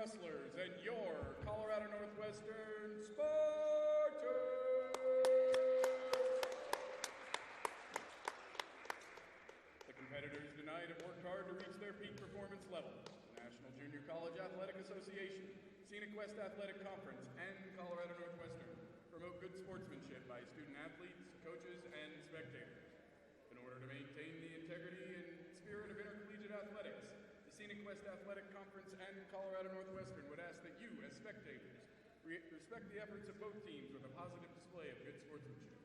wrestlers and your Colorado Northwestern Spartans. The competitors tonight have worked hard to reach their peak performance level. The National Junior College Athletic Association, Scenic West Athletic Conference, and Colorado Northwestern promote good sportsmanship by student athletes, coaches, and spectators. In order to maintain the integrity and spirit of intercollegiate athletics, the Scenic West Athletic Conference and Colorado Northwestern would ask that you, as spectators, respect the efforts of both teams with a positive display of good sportsmanship.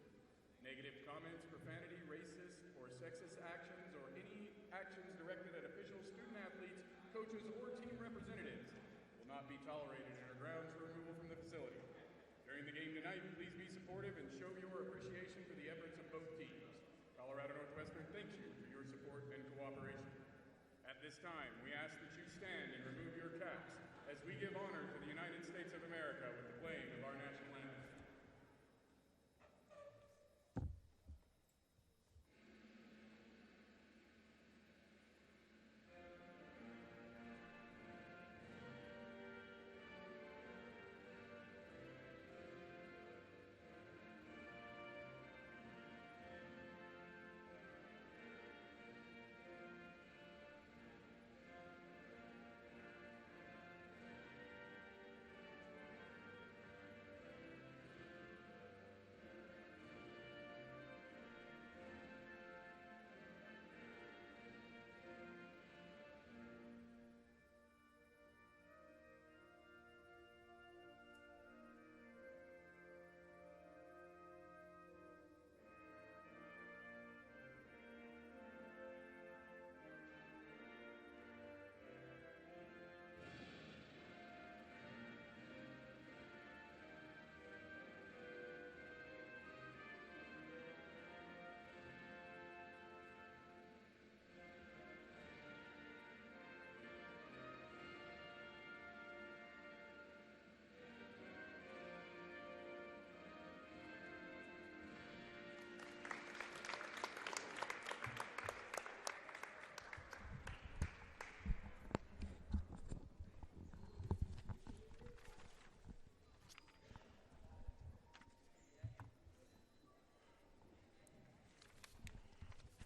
Negative comments, profanity, racist, or sexist actions, or any actions directed at officials, student athletes, coaches, or team representatives will not be tolerated and are grounds for removal from the facility. During the game tonight, please be supportive and show your appreciation for the efforts of both teams. Colorado Northwestern thanks you for your support and cooperation. At this time, we ask that you stand and remove your caps as we give honor to the United States of America with the playing of our national anthem.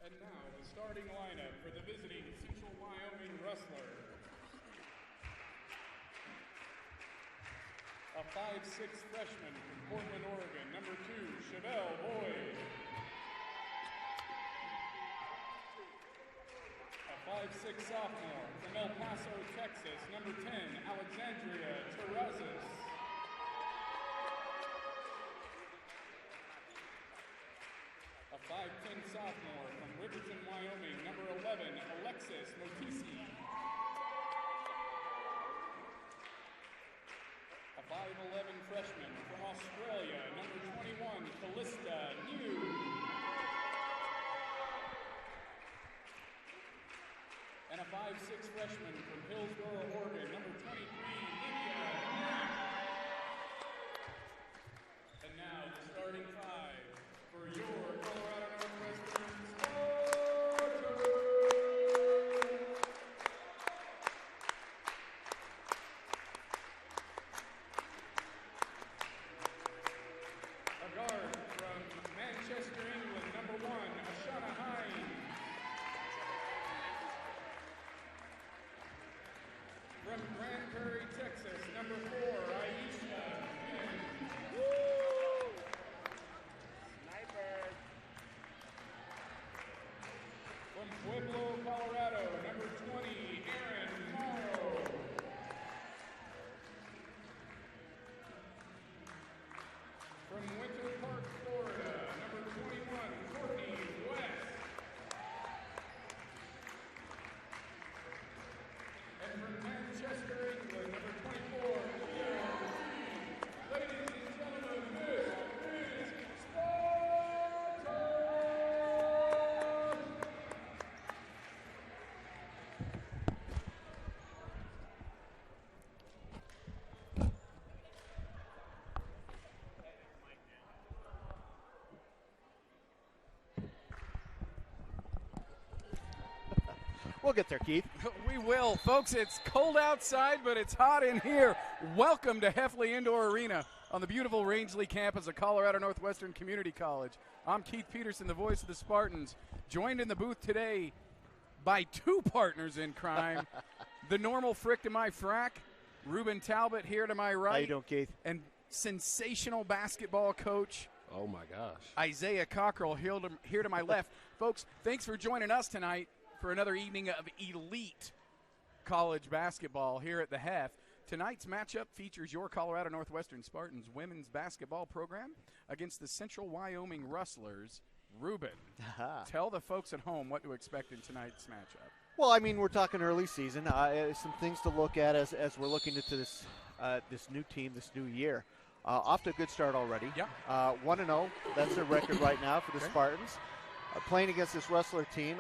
And now, the starting lineup for the visiting Central Wyoming wrestlers. A 5'6" freshman from Portland, Oregon, number 2, Chevelle Boyd. A 5'6" sophomore from El Paso, Texas, number 10, Alexandria Terrazas. A 5'10" sophomore from Riverton, Wyoming, number 11, Alexis Motisi. A 5'11" freshman from Australia, number 21, Callista New. And a 5'6" freshman from Hillsboro, Oregon, number 23, Levia Knapp. And now the starting five for your Colorado Northwestern Spartans. A guard from Manchester, England, number 1, Ashana Heinz. From Grand Prairie, Texas, number 4, Aisha Heinz. From Pueblo, Colorado, number 20, Aaron Morrow. From Winter Park, Florida, number 21, Courtney West. And from Manchester, England, number 24, Levia Knapp. Ladies and gentlemen, this is Spartan! We'll get there, Keith. We will. Folks, it's cold outside, but it's hot in here. Welcome to Heffley Indoor Arena on the beautiful Rangeley campus of Colorado Northwestern Community College. I'm Keith Peterson, the voice of the Spartans, joined in the booth today by two partners in crime. The normal Frick to my frack, Ruben Talbot here to my right. How you doing, Keith? And sensational basketball coach, oh my gosh, Isaiah Cockrell here to my left. Folks, thanks for joining us tonight for another evening of elite college basketball here at the Hef. Tonight's matchup features your Colorado Northwestern Spartans women's basketball program against the Central Wyoming Rustlers. Ruben, tell the folks at home what to expect in tonight's matchup. Well, I mean, we're talking early season. Some things to look at as we're looking into this new team, this new year. Off to a good start already. Yep. 1-0. That's their record right now for the Spartans. Playing against this Rustler team.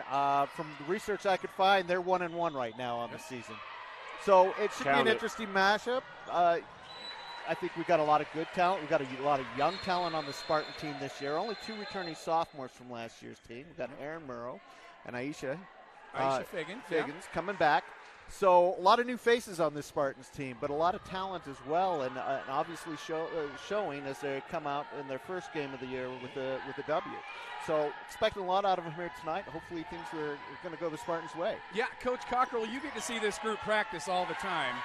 From the research I could find, they're 1-1 right now on the season. So it should be an interesting matchup. I think we've got a lot of good talent. We've got a lot of young talent on the Spartan team this year. Only two returning sophomores from last year's team. We've got Aaron Murrow and Aisha Figgins coming back. So a lot of new faces on this Spartans team, but a lot of talent as well, and obviously showing as they come out in their first game of the year with a W. So expecting a lot out of them here tonight. Hopefully things are going to go the Spartans' way. Yeah, Coach Cockrell, you get to see this group practice all the time.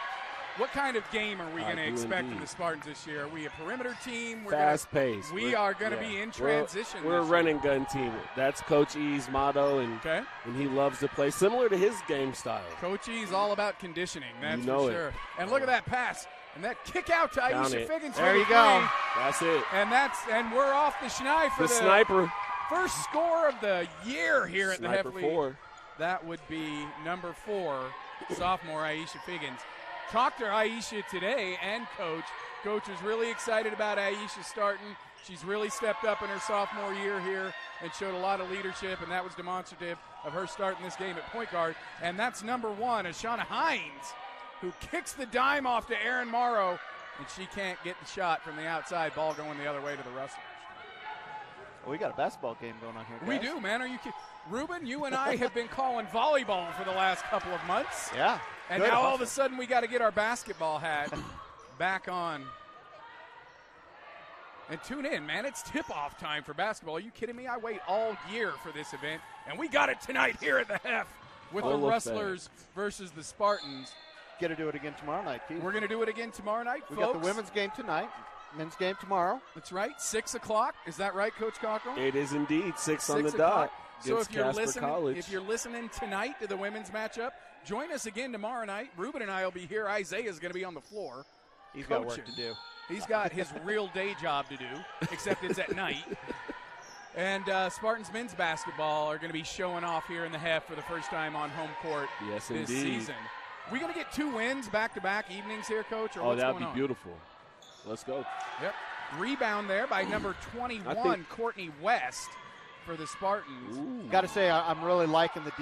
What kind of game are we going to expect from the Spartans this year? Are we a perimeter team? Fast-paced. We are going to be in transition. We're a run-and gun team. That's Coach E's motto, and he loves to play similar to his game style. Coach E's all about conditioning, that's for sure. And look at that pass. And that kick out to Aisha Figgins. There you go. That's it. And we're off the schneid for the sniper. First score of the year here at the Sniper Heffley. 4. That would be number 4, sophomore Aisha Figgins. Talked to Aisha today and Coach. Coach is really excited about Aisha starting. She's really stepped up in her sophomore year here and showed a lot of leadership, and that was demonstrative of her starting this game at point guard. And that's number 1, Ashana Heinz, who kicks the dime off to Aaron Morrow, and she can't get the shot from the outside. Ball going the other way to the Rustlers. Well, we got a basketball game going on here, guys. We do, man. Are you kidding? Ruben, you and I have been calling volleyball for the last couple of months. Yeah. And now all of a sudden we got to get our basketball hat back on. And tune in, man. It's tip-off time for basketball. Are you kidding me? I wait all year for this event, and we got it tonight here at the Hef with the Rustlers versus the Spartans. Got to do it again tomorrow night, Keith. We're going to do it again tomorrow night, folks. We got the women's game tonight, men's game tomorrow. That's right, 6 o'clock. Is that right, Coach Cockrell? It is indeed 6 on the dot. So if you're listening tonight to the women's matchup, join us again tomorrow night. Ruben and I will be here. Isaiah's going to be on the floor. He's got work to do. He's got his real day job to do, except it's at night. And Spartans men's basketball are going to be showing off here in the Hef for the first time on home court this season. We going to get 2 wins back-to-back evenings here, Coach? Or what's that'd going on? be beautiful. Let's go. Yep. Rebound there by number 21, Courtney West, for the Spartans. Got to say, I'm really liking the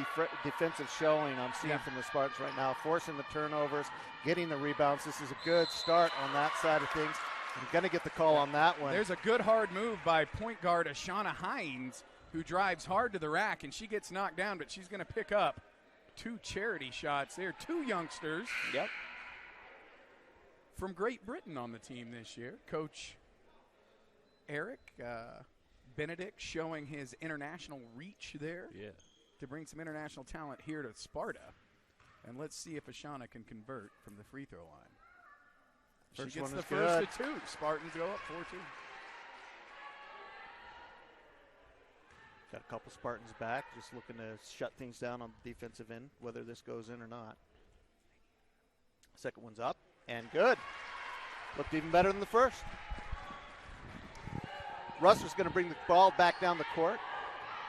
defensive showing I'm seeing from the Spartans right now, forcing the turnovers, getting the rebounds. This is a good start on that side of things. I'm going to get the call on that one. There's a good hard move by point guard Ashana Heinz, who drives hard to the rack, and she gets knocked down, but she's going to pick up 2 charity shots there. 2 youngsters from Great Britain on the team this year. Coach Eric Benedict showing his international reach there to bring some international talent here to Sparta. And let's see if Ashana can convert from the free throw line. First she gets one the is first good. of 2. Spartans go up 4-2. Got a couple Spartans back, just looking to shut things down on the defensive end, whether this goes in or not. Second one's up, and good. Looked even better than the first. Russell's going to bring the ball back down the court.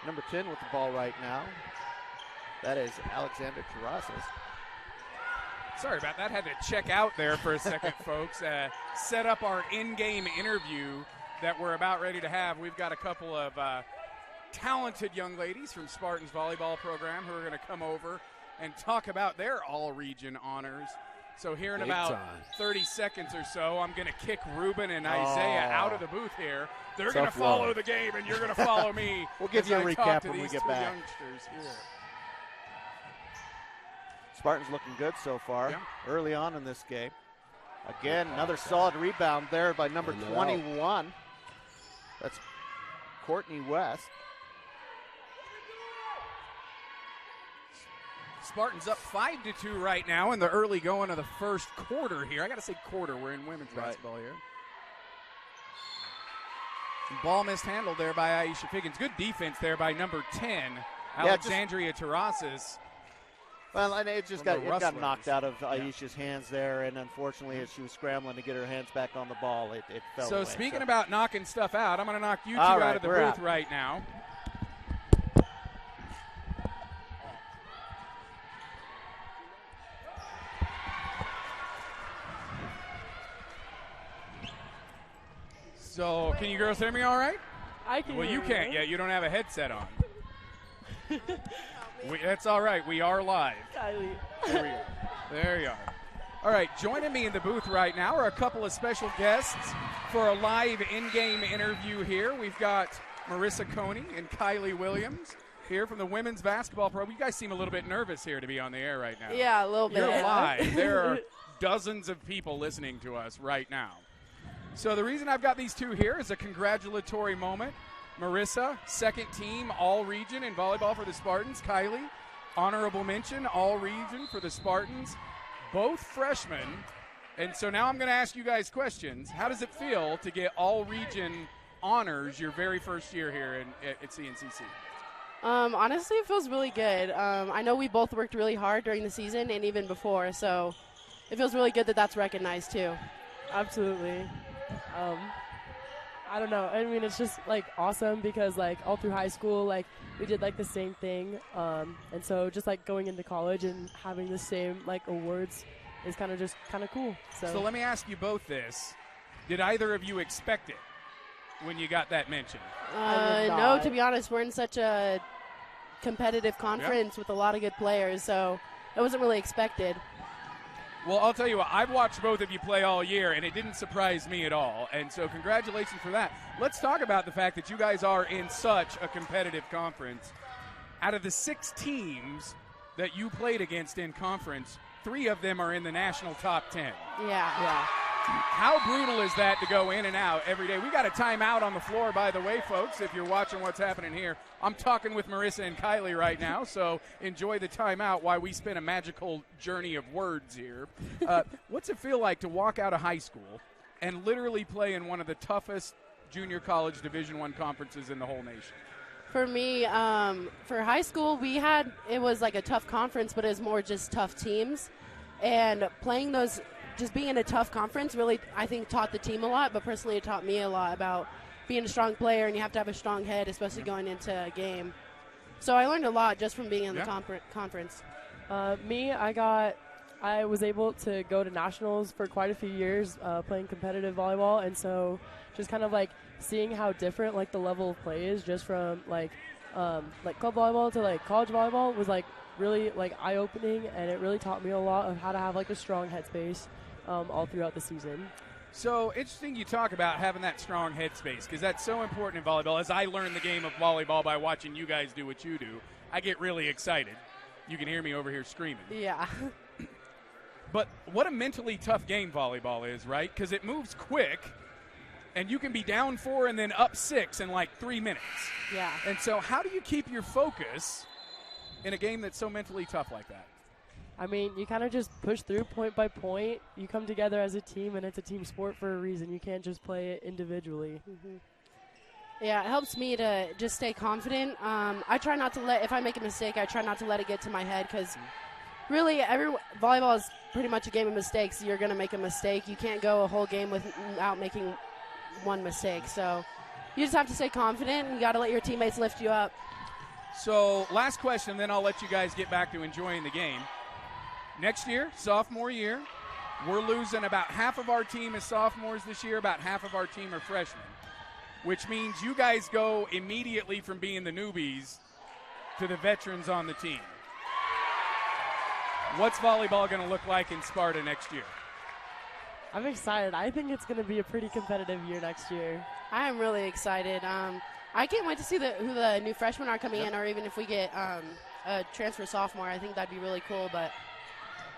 Number 10 with the ball right now. That is Alexandria Terrazas. Sorry about that. Had to check out there for a second, folks. Set up our in-game interview that we're about ready to have. We've got a couple of talented young ladies from Spartan's volleyball program who are going to come over and talk about their all-region honors. So here in about 30 seconds or so, I'm going to kick Ruben and Isaiah out of the booth here. They're going to follow the game, and you're going to follow me. We'll give you a recap when we get back. Youngsters here. Spartans looking good so far early on in this game. Again, another solid rebound there by number 21. That's Courtney West. Spartans up 5-2 right now in the early going of the first quarter here. I got to say quarter. We're in women's basketball here. Some ball mishandled there by Aisha Figgins. Good defense there by number 10, Alexandria Terrazas. Well, and it got knocked out of Aisha's hands there, and unfortunately, as she was scrambling to get her hands back on the ball, it fell away. So speaking about knocking stuff out, I'm going to knock you two out of the booth right now. So, can you girls hear me all right? I can. Well, you can't yet. You don't have a headset on. That's all right. We are live. Kylie. There we go. There you are. All right, joining me in the booth right now are a couple of special guests for a live in-game interview here. We've got Marissa Coney and Kylie Williams here from the women's basketball program. You guys seem a little bit nervous here to be on the air right now. Yeah, a little bit. You're live. There are dozens of people listening to us right now. So the reason I've got these two here is a congratulatory moment. Marissa, second team all-region in volleyball for the Spartans. Kylie, honorable mention, all-region for the Spartans. Both freshmen. And so now I'm going to ask you guys questions. How does it feel to get all-region honors your very first year here at CNCC? Honestly, it feels really good. I know we both worked really hard during the season and even before, so it feels really good that that's recognized too. Absolutely. I don't know. I mean, it's just, like, awesome because, like, all through high school, like, we did, like, the same thing. And so just, like, going into college and having the same, like, awards is kind of cool. So let me ask you both this. Did either of you expect it when you got that mention? No, to be honest, we're in such a competitive conference with a lot of good players, so it wasn't really expected. Well, I'll tell you what, I've watched both of you play all year, and it didn't surprise me at all. And so congratulations for that. Let's talk about the fact that you guys are in such a competitive conference. Out of the 6 teams that you played against in conference, 3 of them are in the national top 10. Yeah. How brutal is that to go in and out every day? We got a timeout on the floor, by the way, folks, if you're watching what's happening here. I'm talking with Marissa and Kylie right now, so enjoy the timeout while we spin a magical journey of words here. What's it feel like to walk out of high school and literally play in one of the toughest junior college Division I conferences in the whole nation? For me, for high school, it was like a tough conference, but it was more just tough teams. And playing those, just being in a tough conference really, I think, taught the team a lot, but personally it taught me a lot about being a strong player, and you have to have a strong head, especially going into a game. So I learned a lot just from being in the conference. I was able to go to nationals for quite a few years playing competitive volleyball, and so just kind of like seeing how different like the level of play is just from like club volleyball to like college volleyball was like really like eye-opening, and it really taught me a lot of how to have like a strong headspace all throughout the season. So interesting you talk about having that strong headspace, because that's so important in volleyball. As I learned the game of volleyball by watching you guys do what you do, I get really excited. You can hear me over here screaming. Yeah. But what a mentally tough game volleyball is, right? Because it moves quick, and you can be down 4 and then up 6 in like 3 minutes. Yeah. And so how do you keep your focus in a game that's so mentally tough like that? I mean, you kind of just push through point by point. You come together as a team, and it's a team sport for a reason. You can't just play it individually. Mm-hmm. Yeah, it helps me to just stay confident. I try not to if I make a mistake, I try not to let it get to my head, because really volleyball is pretty much a game of mistakes. You're going to make a mistake. You can't go a whole game without making one mistake. So you just have to stay confident, and you got to let your teammates lift you up. So last question, then I'll let you guys get back to enjoying the game. Next year, sophomore year, we're losing about half of our team is sophomores this year, about half of our team are freshmen, which means you guys go immediately from being the newbies to the veterans on the team. What's volleyball going to look like in Sparta next year? I'm excited. I think it's going to be a pretty competitive year next year. I am really excited. I can't wait to see who the new freshmen are coming in, or even if we get a transfer sophomore. I think that'd be really cool. But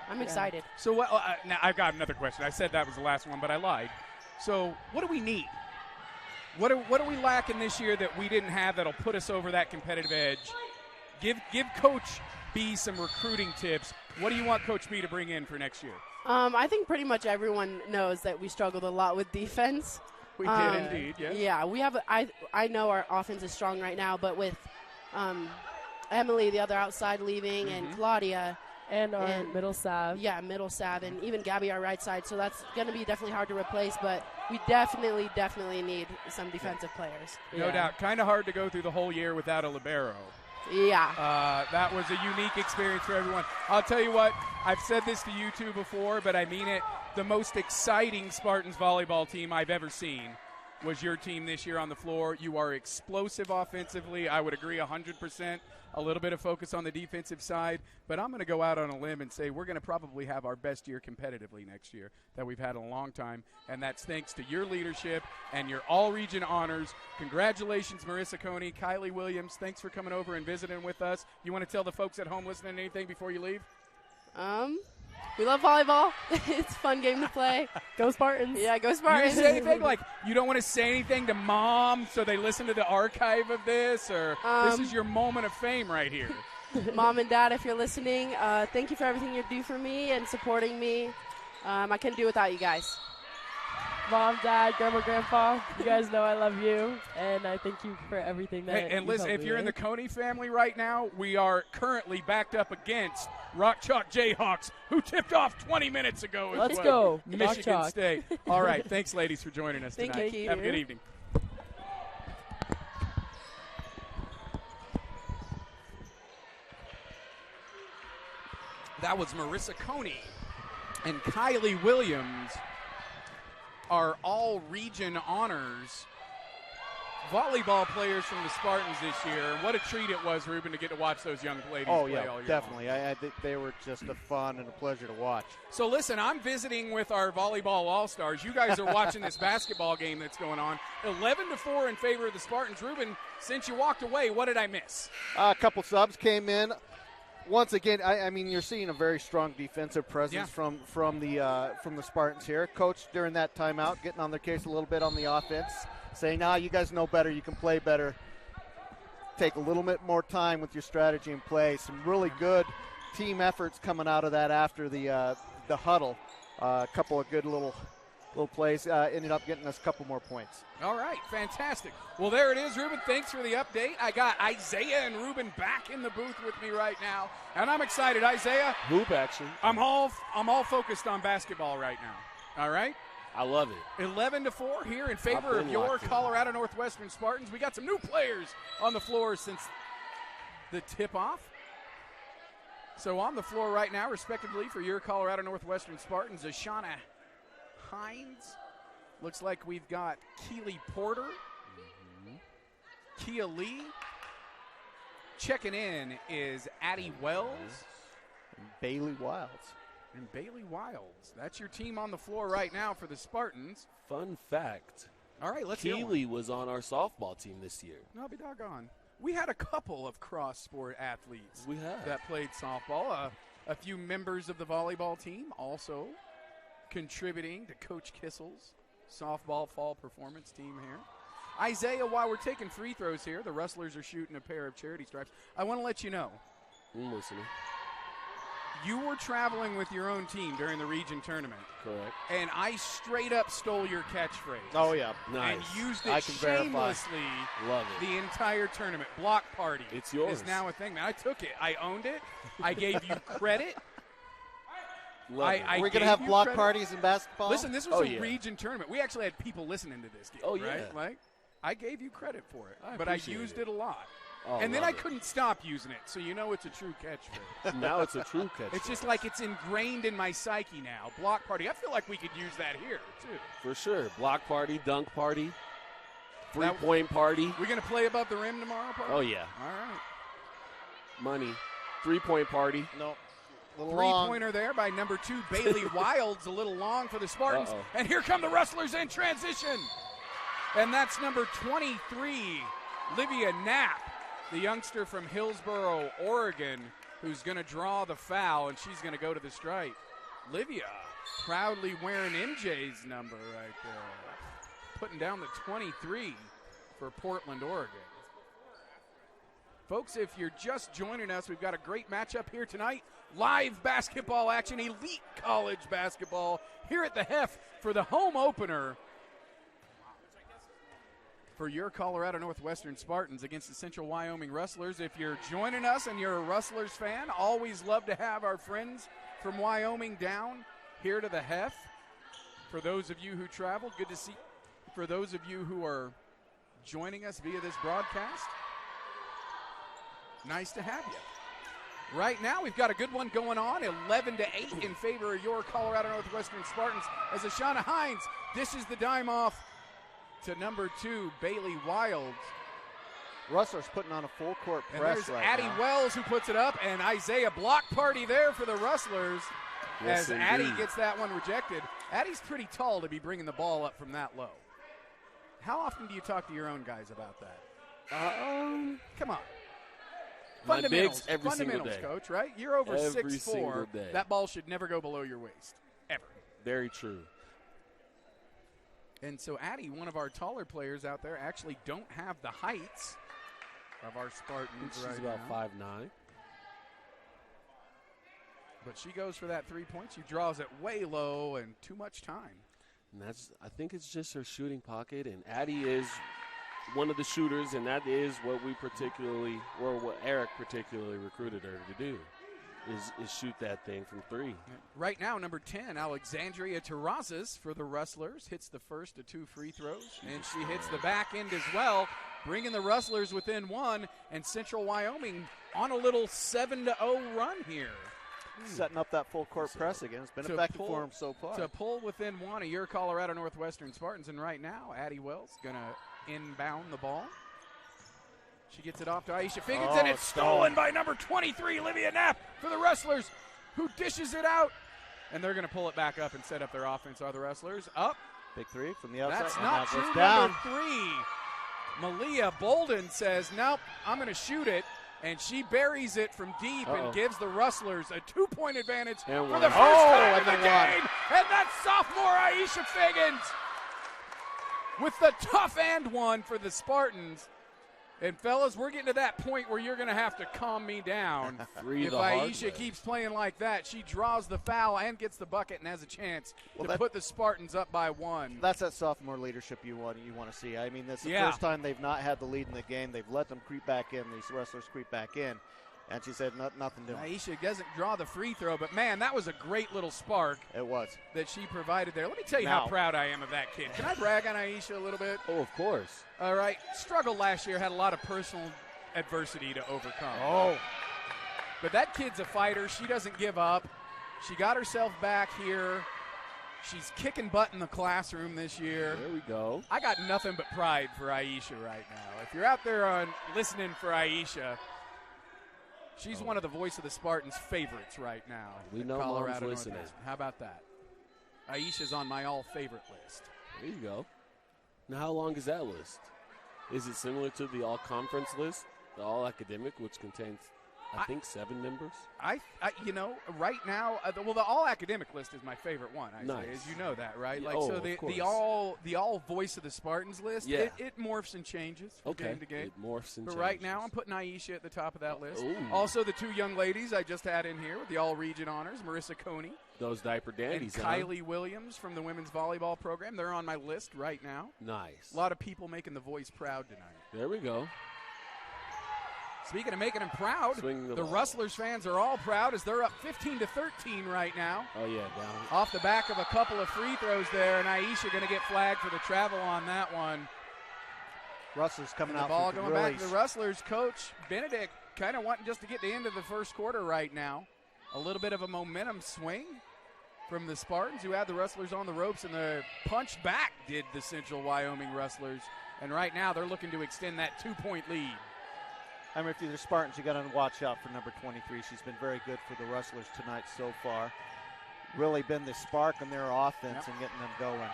I'm excited. So now I've got another question. I said that was the last one, but I lied. So what do we need? What are we lacking this year that we didn't have that'll put us over that competitive edge? Give Coach B some recruiting tips. What do you want Coach B to bring in for next year? I think pretty much everyone knows that we struggled a lot with defense. We did indeed, yes. Yeah, we have. I know our offense is strong right now, but with Emily, the other outside, leaving, and Claudia. And our middle sav. Yeah, middle sav, and even Gabby, our right side. So that's going to be definitely hard to replace, but we definitely need some defensive players. No doubt. Kind of hard to go through the whole year without a libero. Yeah. That was a unique experience for everyone. I'll tell you what, I've said this to you two before, but I mean it. The most exciting Spartans volleyball team I've ever seen was your team this year on the floor. You are explosive offensively. I would agree 100%. A little bit of focus on the defensive side, but I'm going to go out on a limb and say we're going to probably have our best year competitively next year that we've had in a long time, and that's thanks to your leadership and your all-region honors. Congratulations, Marissa Coney, Kylie Williams. Thanks for coming over and visiting with us. You want to tell the folks at home listening anything before you leave? We love volleyball. It's a fun game to play. Go Spartans. Yeah, go Spartans. You say anything like you don't want to say anything to Mom so they listen to the archive of this, or this is your moment of fame right here? Mom and Dad, if you're listening, thank you for everything you do for me and supporting me. I couldn't do it without you guys. Mom, Dad, Grandma, Grandpa, you guys know I love you, and I thank you for everything that and listen, if you're in the Coney family right now, we are currently backed up against Rock Chalk Jayhawks, who tipped off 20 minutes ago. Let's go. Michigan State. All right. Thanks, ladies, for joining us tonight. Thank you. Have a good evening. That was Marissa Coney and Kylie Williams, our all-region honors volleyball players from the Spartans this year. What a treat it was, Ruben, to get to watch those young ladies play all year definitely. long. They were just a fun and a pleasure to watch. So listen, I'm visiting with our volleyball all-stars. You guys are watching this basketball game that's going on. 11-4 in favor of the Spartans. Ruben, since you walked away, what did I miss? A couple subs came in. Once again, I mean, you're seeing a very strong defensive presence from the Spartans here. Coach, during that timeout, getting on their case a little bit on the offense, saying, you guys know better, you can play better. Take a little bit more time with your strategy and play. Some really good team efforts coming out of that after the huddle. A couple of good little plays ended up getting us a couple more points. All right, fantastic. Well, there it is, Ruben. Thanks for the update. I got Isaiah and Ruben back in the booth with me right now, and I'm excited. Isaiah, hoop action. I'm all focused on basketball right now. All right. I love it. 11-4 here in favor of your Colorado Northwestern Spartans. We got some new players on the floor since the tip-off. So on the floor right now, respectively, for your Colorado Northwestern Spartans, Ashana Heinz. Looks like we've got Keely Porter, Kia Lee. Checking in is Addie Wells. And Bailey Wilds. That's your team on the floor right now for the Spartans. Fun fact. All right, let's hear one. Keely was on our softball team this year. I'll be doggone. We had a couple of cross-sport athletes that played softball. A few members of the volleyball team also contributing to Coach Kissel's softball fall performance team here. Isaiah, while we're taking free throws here, the Rustlers are shooting a pair of charity stripes. I want to let you know. I'm listening. You were traveling with your own team during the region tournament. Correct. And I straight up stole your catchphrase. Oh, yeah. Nice. And used it shamelessly Love it. the entire tournament. Block party. It's yours. Is now a thing. Man, I took it. I owned it. I gave you credit. We're going to have block parties in basketball? Listen, this was a region tournament. We actually had people listening to this game. Oh, yeah. Right? Like, I gave you credit for it, I but I used it a lot. Oh, and then I couldn't stop using it, so you know it's a true catchphrase. Now it's a true catchphrase. It's just like it's ingrained in my psyche now. Block party. I feel like we could use that here, too. For sure. Block party, dunk party, three-point party. We're going to play above the rim tomorrow, party? Oh, yeah. All right. Money. Three-point party. No. Three-pointer there by number 2, Bailey Wilds, a little long for the Spartans. And here come the Rustlers in transition. And that's number 23, Levia Knapp, the youngster from Hillsboro, Oregon, who's going to draw the foul, and she's going to go to the stripe. Levia proudly wearing MJ's number right there, putting down the 23 for Portland, Oregon. Folks, if you're just joining us, we've got a great matchup here tonight. Live basketball action, elite college basketball here at the Hef for the home opener for your Colorado Northwestern Spartans against the Central Wyoming Rustlers. If you're joining us and you're a Rustlers fan, always love to have our friends from Wyoming down here to the Hef. For those of you who travel, good to see. For those of you who are joining us via this broadcast, nice to have you. Right now, we've got a good one going on, 11-8 in favor of your Colorado Northwestern Spartans as Ashana Heinz dishes the dime off to number 2, Bailey Wilds. Rustlers putting on a full court press right now. Addie Wells who puts it up, and Isaiah block party there for the Rustlers as Addie gets that one rejected. Addie's pretty tall to be bringing the ball up from that low. How often do you talk to your own guys about that? Come on. Fundamentals, every single day. Coach, right? You're over 6'4". That ball should never go below your waist, ever. Very true. And so Addie, one of our taller players out there, actually don't have the heights of our Spartans right now. She's about 5'9". But she goes for that 3-point. She draws it way low and too much time. And I think it's just her shooting pocket, and Addie is one of the shooters, and that is what what Eric particularly recruited her to do, is shoot that thing from 3. Right now, number 10, Alexandria Terrazas for the Rustlers, hits the first of 2 free throws, and she hits the back end as well, bringing the Rustlers within 1, and Central Wyoming on a little 7-0 run here. Setting up that full court press again. It's been effective for him so far. To pull within 1 of your Colorado Northwestern Spartans, and right now, Addie Wells going to inbound the ball. She gets it off to Aisha Figgins, and it's stolen by number 23, Levia Knapp, for the Rustlers, who dishes it out. And they're going to pull it back up and set up their offense. Are the Rustlers up? Big 3 from the outside. That's not true. Number 3, Malia Bolden says, nope, I'm going to shoot it. And she buries it from deep and gives the Rustlers a 2-point advantage for the first time of the game. And that's sophomore Aisha Figgins with the tough and one for the Spartans. And, fellas, we're getting to that point where you're going to have to calm me down. If Aisha keeps playing like that, she draws the foul and gets the bucket and has a chance to put the Spartans up by 1. That's that sophomore leadership you want to see. I mean, this is the first time they've not had the lead in the game. They've let them creep back in, these Rustlers creep back in. And she said nothing doing. Aisha doesn't draw the free throw, but, man, that was a great little spark. It was. That she provided there. Let me tell you how proud I am of that kid. Can I brag on Aisha a little bit? Oh, of course. All right. Struggled last year, had a lot of personal adversity to overcome. But that kid's a fighter. She doesn't give up. She got herself back here. She's kicking butt in the classroom this year. There we go. I got nothing but pride for Aisha right now. If you're out there listening for Aisha, she's one of the voice of the Spartans' favorites right now. We know Colorado Mom's listening. How about that? Aisha's on my all-favorite list. There you go. Now, how long is that list? Is it similar to the all-conference list, the all-academic, which contains, I think, 7 members? Right now, the all-academic list is my favorite one. Nice. As you know that, right? The all voice of the Spartans list. Yeah. It morphs and changes from game to game. It morphs and changes. But right now, I'm putting Aisha at the top of that list. Ooh. Also, the 2 young ladies I just had in here with the all-region honors, Marissa Coney. Those diaper dandies, and Kylie Williams from the women's volleyball program. They're on my list right now. Nice. A lot of people making the voice proud tonight. There we go. Speaking of making them proud, the Rustlers fans are all proud as they're up 15-13 right now. Oh, yeah, down. Off the back of a couple of free throws there, and Aisha going to get flagged for the travel on that one. Rustlers coming and out the ball going back to the Rustlers. Coach Benedict kind of wanting just to get the end of the first quarter right now. A little bit of a momentum swing from the Spartans, who had the Rustlers on the ropes, and the punch back did the Central Wyoming Rustlers. And right now they're looking to extend that 2-point lead. I mean, if you're the Spartans, you got to watch out for number 23. She's been very good for the Rustlers tonight so far. Really been the spark in their offense and getting them going.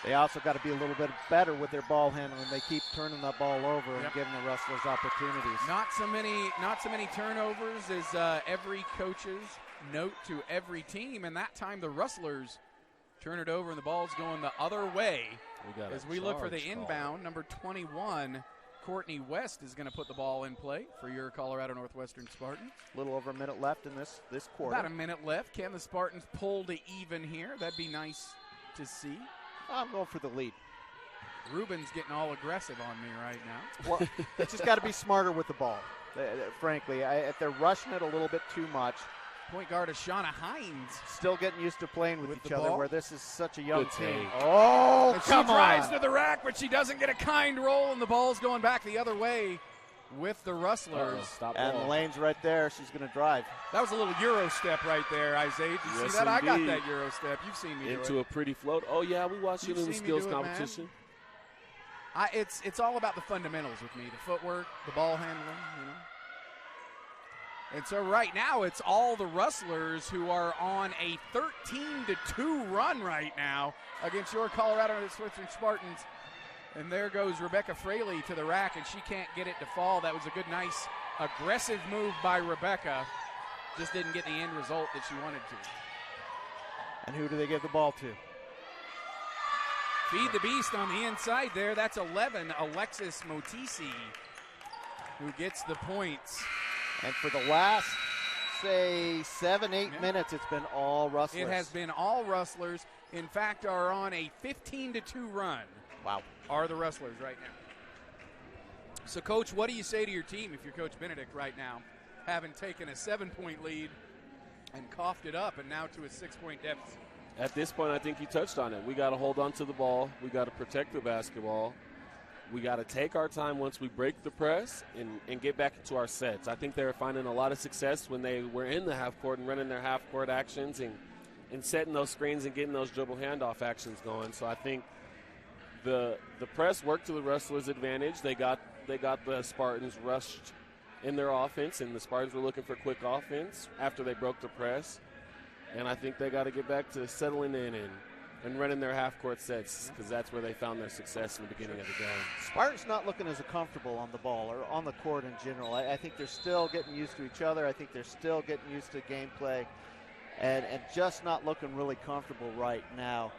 They also got to be a little bit better with their ball handling. They keep turning that ball over and giving the wrestlers opportunities. Not so many turnovers is every coach's note to every team, and that time the Rustlers turn it over and the ball's going the other way. As we look for the inbound, number 21, Courtney West is going to put the ball in play for your Colorado Northwestern Spartans. A little over a minute left in this quarter. About a minute left. Can the Spartans pull to even here? That'd be nice to see. I'm going for the lead. Ruben's getting all aggressive on me right now. Well, they just got to be smarter with the ball. Frankly, if they're rushing it a little bit too much. Point guard Ashana Heinz. Still getting used to playing with each other, where this is such a young team. Oh, and come on. She drives to the rack, but she doesn't get a kind roll, and the ball's going back the other way with the Rustlers. And the lane's right there. She's going to drive. That was a little Euro step right there, Isaiah. Did you see that? Indeed. I got that Euro step. You've seen me do it. Into a pretty float. Oh, yeah, we watched it in the skills competition. It's all about the fundamentals with me, the footwork, the ball handling, you know. And so right now it's all the Rustlers who are on a 13-2 run right now against your Colorado Northwestern Spartans. And there goes Rebecca Fraley to the rack, and she can't get it to fall. That was a good, nice, aggressive move by Rebecca. Just didn't get the end result that she wanted to. And who do they give the ball to? Feed the beast on the inside there. That's 11, Alexis Motisi, who gets the points. And for the last, say, 7-8 minutes, it's been all Rustlers. It has been all Rustlers. In fact, are on a 15-2 run. Wow. Are the Rustlers right now. So, Coach, what do you say to your team if you're Coach Benedict right now, having taken a 7-point lead and coughed it up and now to a 6-point deficit? At this point, I think you touched on it. We got to hold on to the ball. We got to protect the basketball. We got to take our time once we break the press and get back into our sets. I think they were finding a lot of success when they were in the half court and running their half court actions and setting those screens and getting those dribble handoff actions going. So I think the press worked to the Rustlers' advantage. They got the Spartans rushed in their offense, and the Spartans were looking for quick offense after they broke the press. And I think they got to get back to settling in and running their half-court sets, because that's where they found their success in the beginning of the game. Spartans not looking as comfortable on the ball or on the court in general. I think they're still getting used to each other. I think they're still getting used to gameplay and just not looking really comfortable right now.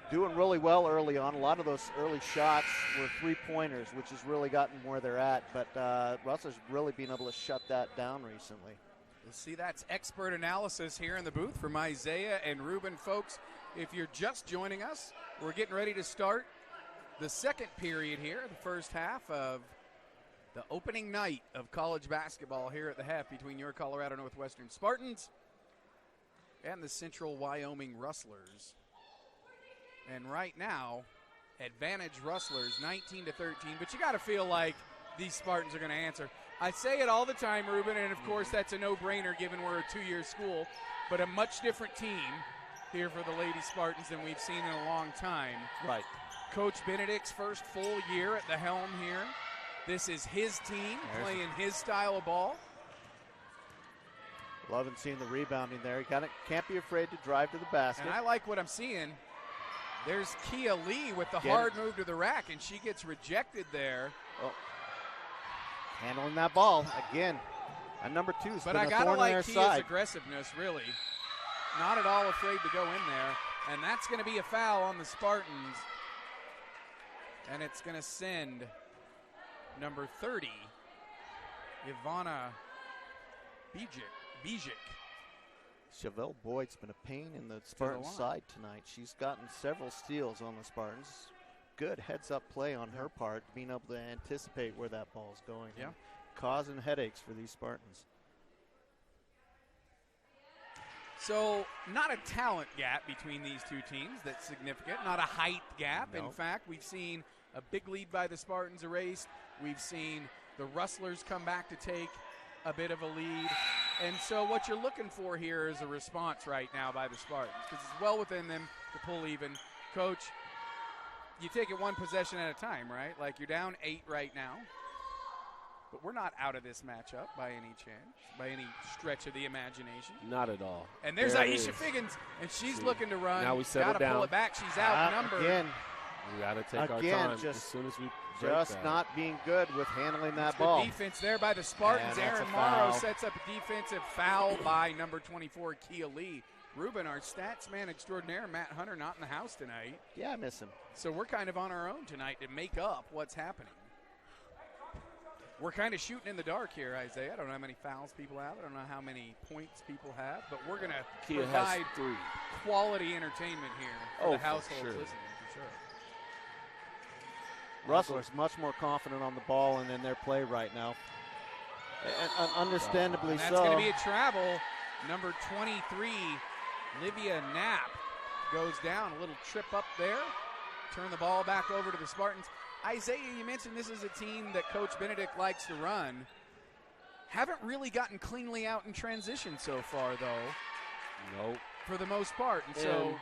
Doing really well early on. A lot of those early shots were three-pointers, which has really gotten where they're at. But Russell's really been able to shut that down recently. You'll see that's expert analysis here in the booth from Isaiah and Ruben. Folks, if you're just joining us, we're getting ready to start the second period here, the first half of the opening night of college basketball here at the half between your Colorado Northwestern Spartans and the Central Wyoming Rustlers. And right now, advantage Rustlers 19-13, but you got to feel like these Spartans are going to answer. I say it all the time, Ruben, and of course that's a no-brainer given we're a two-year school, but a much different team here for the Lady Spartans than we've seen in a long time. Right. Coach Benedict's first full year at the helm here. This is his team playing his style of ball. Loving seeing the rebounding there. You can't be afraid to drive to the basket. And I like what I'm seeing. There's Kia Lee with the hard move to the rack, and she gets rejected there. Oh. Handling that ball again. And number two's been a thorn in their side. But I gotta like Kia's aggressiveness, really. Not at all afraid to go in there. And that's going to be a foul on the Spartans. And it's going to send number 30, Ivana Bijic. Chevelle Boyd's been a pain in the Spartans' side tonight. She's gotten several steals on the Spartans. Good heads-up play on her part, being able to anticipate where that ball's going. Yeah. Causing headaches for these Spartans. So not a talent gap between these two teams that's significant, not a height gap. No. In fact, we've seen a big lead by the Spartans erased. We've seen the Rustlers come back to take a bit of a lead. And so what you're looking for here is a response right now by the Spartans, because it's well within them to pull even. Coach, you take it one possession at a time, right? Like you're down 8 right now. But we're not out of this matchup by any chance, by any stretch of the imagination. Not at all. And there's Aisha Figgins, and she's looking to run. Now we settle down. Got to pull it back. She's outnumbered. Again. We got to take our Again, time just, as soon as we just break that. not being good with handling that Good ball. defense there by the Spartans. And that's Aaron a Morrow foul. sets up a defensive foul by number 24, Kia Lee. Ruben, our stats man extraordinaire, Matt Hunter, not in the house tonight. Yeah, I miss him. So we're kind of on our own tonight to make up what's happening. We're kind of shooting in the dark here, Isaiah. I don't know how many fouls people have. I don't know how many points people have. But we're going to Kia provide has 3. quality entertainment here for the for households sure. listening, for sure. Rustlers much more confident on the ball and in their play right now. And understandably And that's so. going to be a travel. Number 23, Levia Knapp, goes down. A little trip up there. Turn the ball back over to the Spartans. Isaiah, you mentioned this is a team that Coach Benedict likes to run. Haven't really gotten cleanly out in transition so far, though. Nope. For the most part. And so,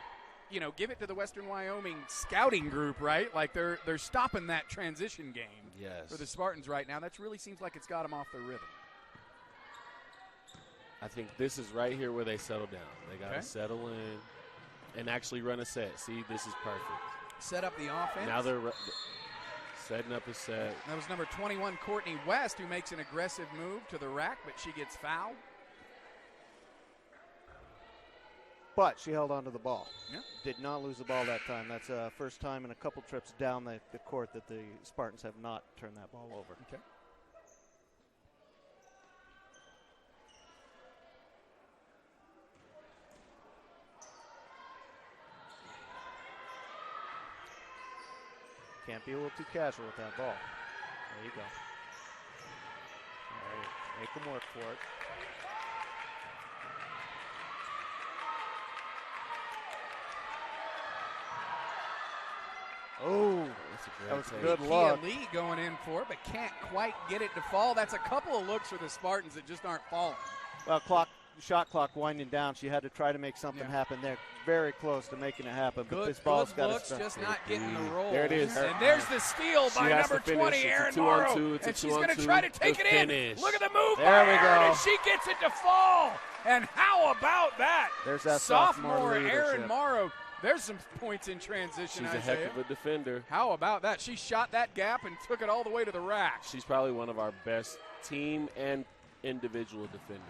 you know, give it to the Western Wyoming scouting group, right? Like they're stopping that transition game Yes. for the Spartans right now. That really seems like it's got them off their rhythm. I think this is right here where they settle down. They got to Okay. settle in and actually run a set. See, this is perfect. Set up the offense. Now they're setting up a set. That was number 21, Courtney West, who makes an aggressive move to the rack, but she gets fouled. But she held on to the ball. Yeah. Did not lose the ball that time. That's the first time in a couple trips down the court that the Spartans have not turned that ball over. Okay. Can't be a little too casual with that ball. There you go. All right, make them work for it. Oh, That's a great that was a take. good Kia look. Lee going in for it, but can't quite get it to fall. That's a couple of looks for the Spartans that just aren't falling. Well, shot clock winding down. She had to try to make something happen there. Very close to making it happen, but Good, this ball's good got looks, to just not getting the roll. There it is. And there's the steal by has number to finish. 20, It's a Aaron 2-on-2. Morrow. It's a And she's going to 2-on-2. try to take The it in. finish. Look at the move There by we Aaron, go. and she gets it to fall. And how about that? There's that sophomore leadership. Aaron Morrow. There's some points in transition, She's a Isaiah. heck of a defender. How about that? She shot that gap and took it all the way to the rack. She's probably one of our best team and individual defenders.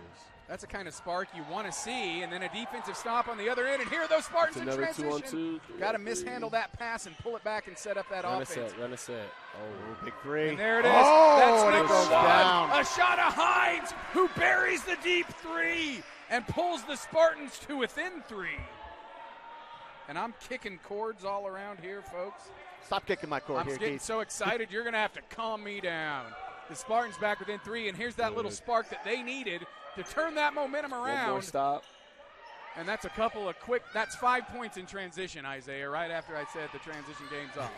That's the kind of spark you want to see. And then a defensive stop on the other end. And here are those Spartans in Another transition. 2-on-2. Got to mishandle that pass and pull it back and set up that Run offense. Run a set. Oh, Big three. And there it is. Oh, That's and it number goes 1, down. Ashana Heinz, who buries the deep 3 and pulls the Spartans to within 3. And I'm kicking cords all around here, folks. Stop kicking my cord I'm here, getting Keith. so excited, you're going to have to calm me down. The Spartans back within 3, and here's that little spark that they needed to turn that momentum one more around. stop. And that's a couple of quick, that's 5 points in transition, Isaiah, right after I said the transition game's off.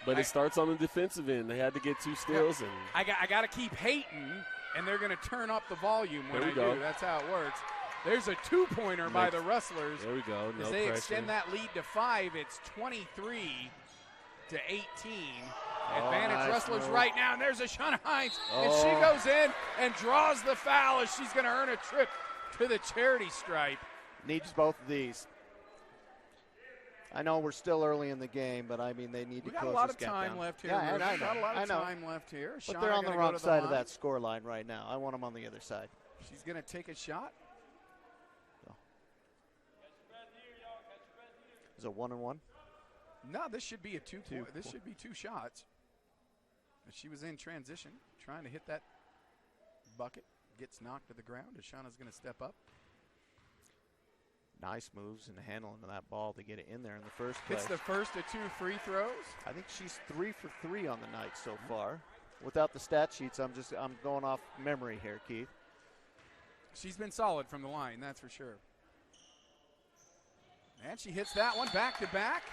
But it starts on the defensive end. They had to get 2 steals. And I got to keep hating, and they're going to turn up the volume when There I we go. do. That's how it works. There's a 2-pointer by the Rustlers. there we go. No As they pressure. extend that lead to 5, it's 23-18. Advantage nice Rustlers move. right now, and there's Ashana Heinz, and she Oh. goes in and draws the foul as she's going to earn a trip to the charity stripe. Needs both of these. I know we're still early in the game, but I mean they need We to got a close lot this of gap time down. left here. Yeah, and Ruben. I know. Got a lot I of know. time left here. But Ashana they're on the gonna wrong go to side of line. that score line right now. I want them on the other side. She's going to take a shot. Is it 1-1? No, this should be a two. This Cool. should be 2 shots. But she was in transition, trying to hit that bucket. Gets knocked to the ground. Ashana's going to step up. Nice moves and handling of that ball to get it in there in the first place. Hits the first of 2 free throws. I think she's 3 for 3 on the night so far. Without the stat sheets, I'm going off memory here, Keith. She's been solid from the line, that's for sure. And she hits that one back to back.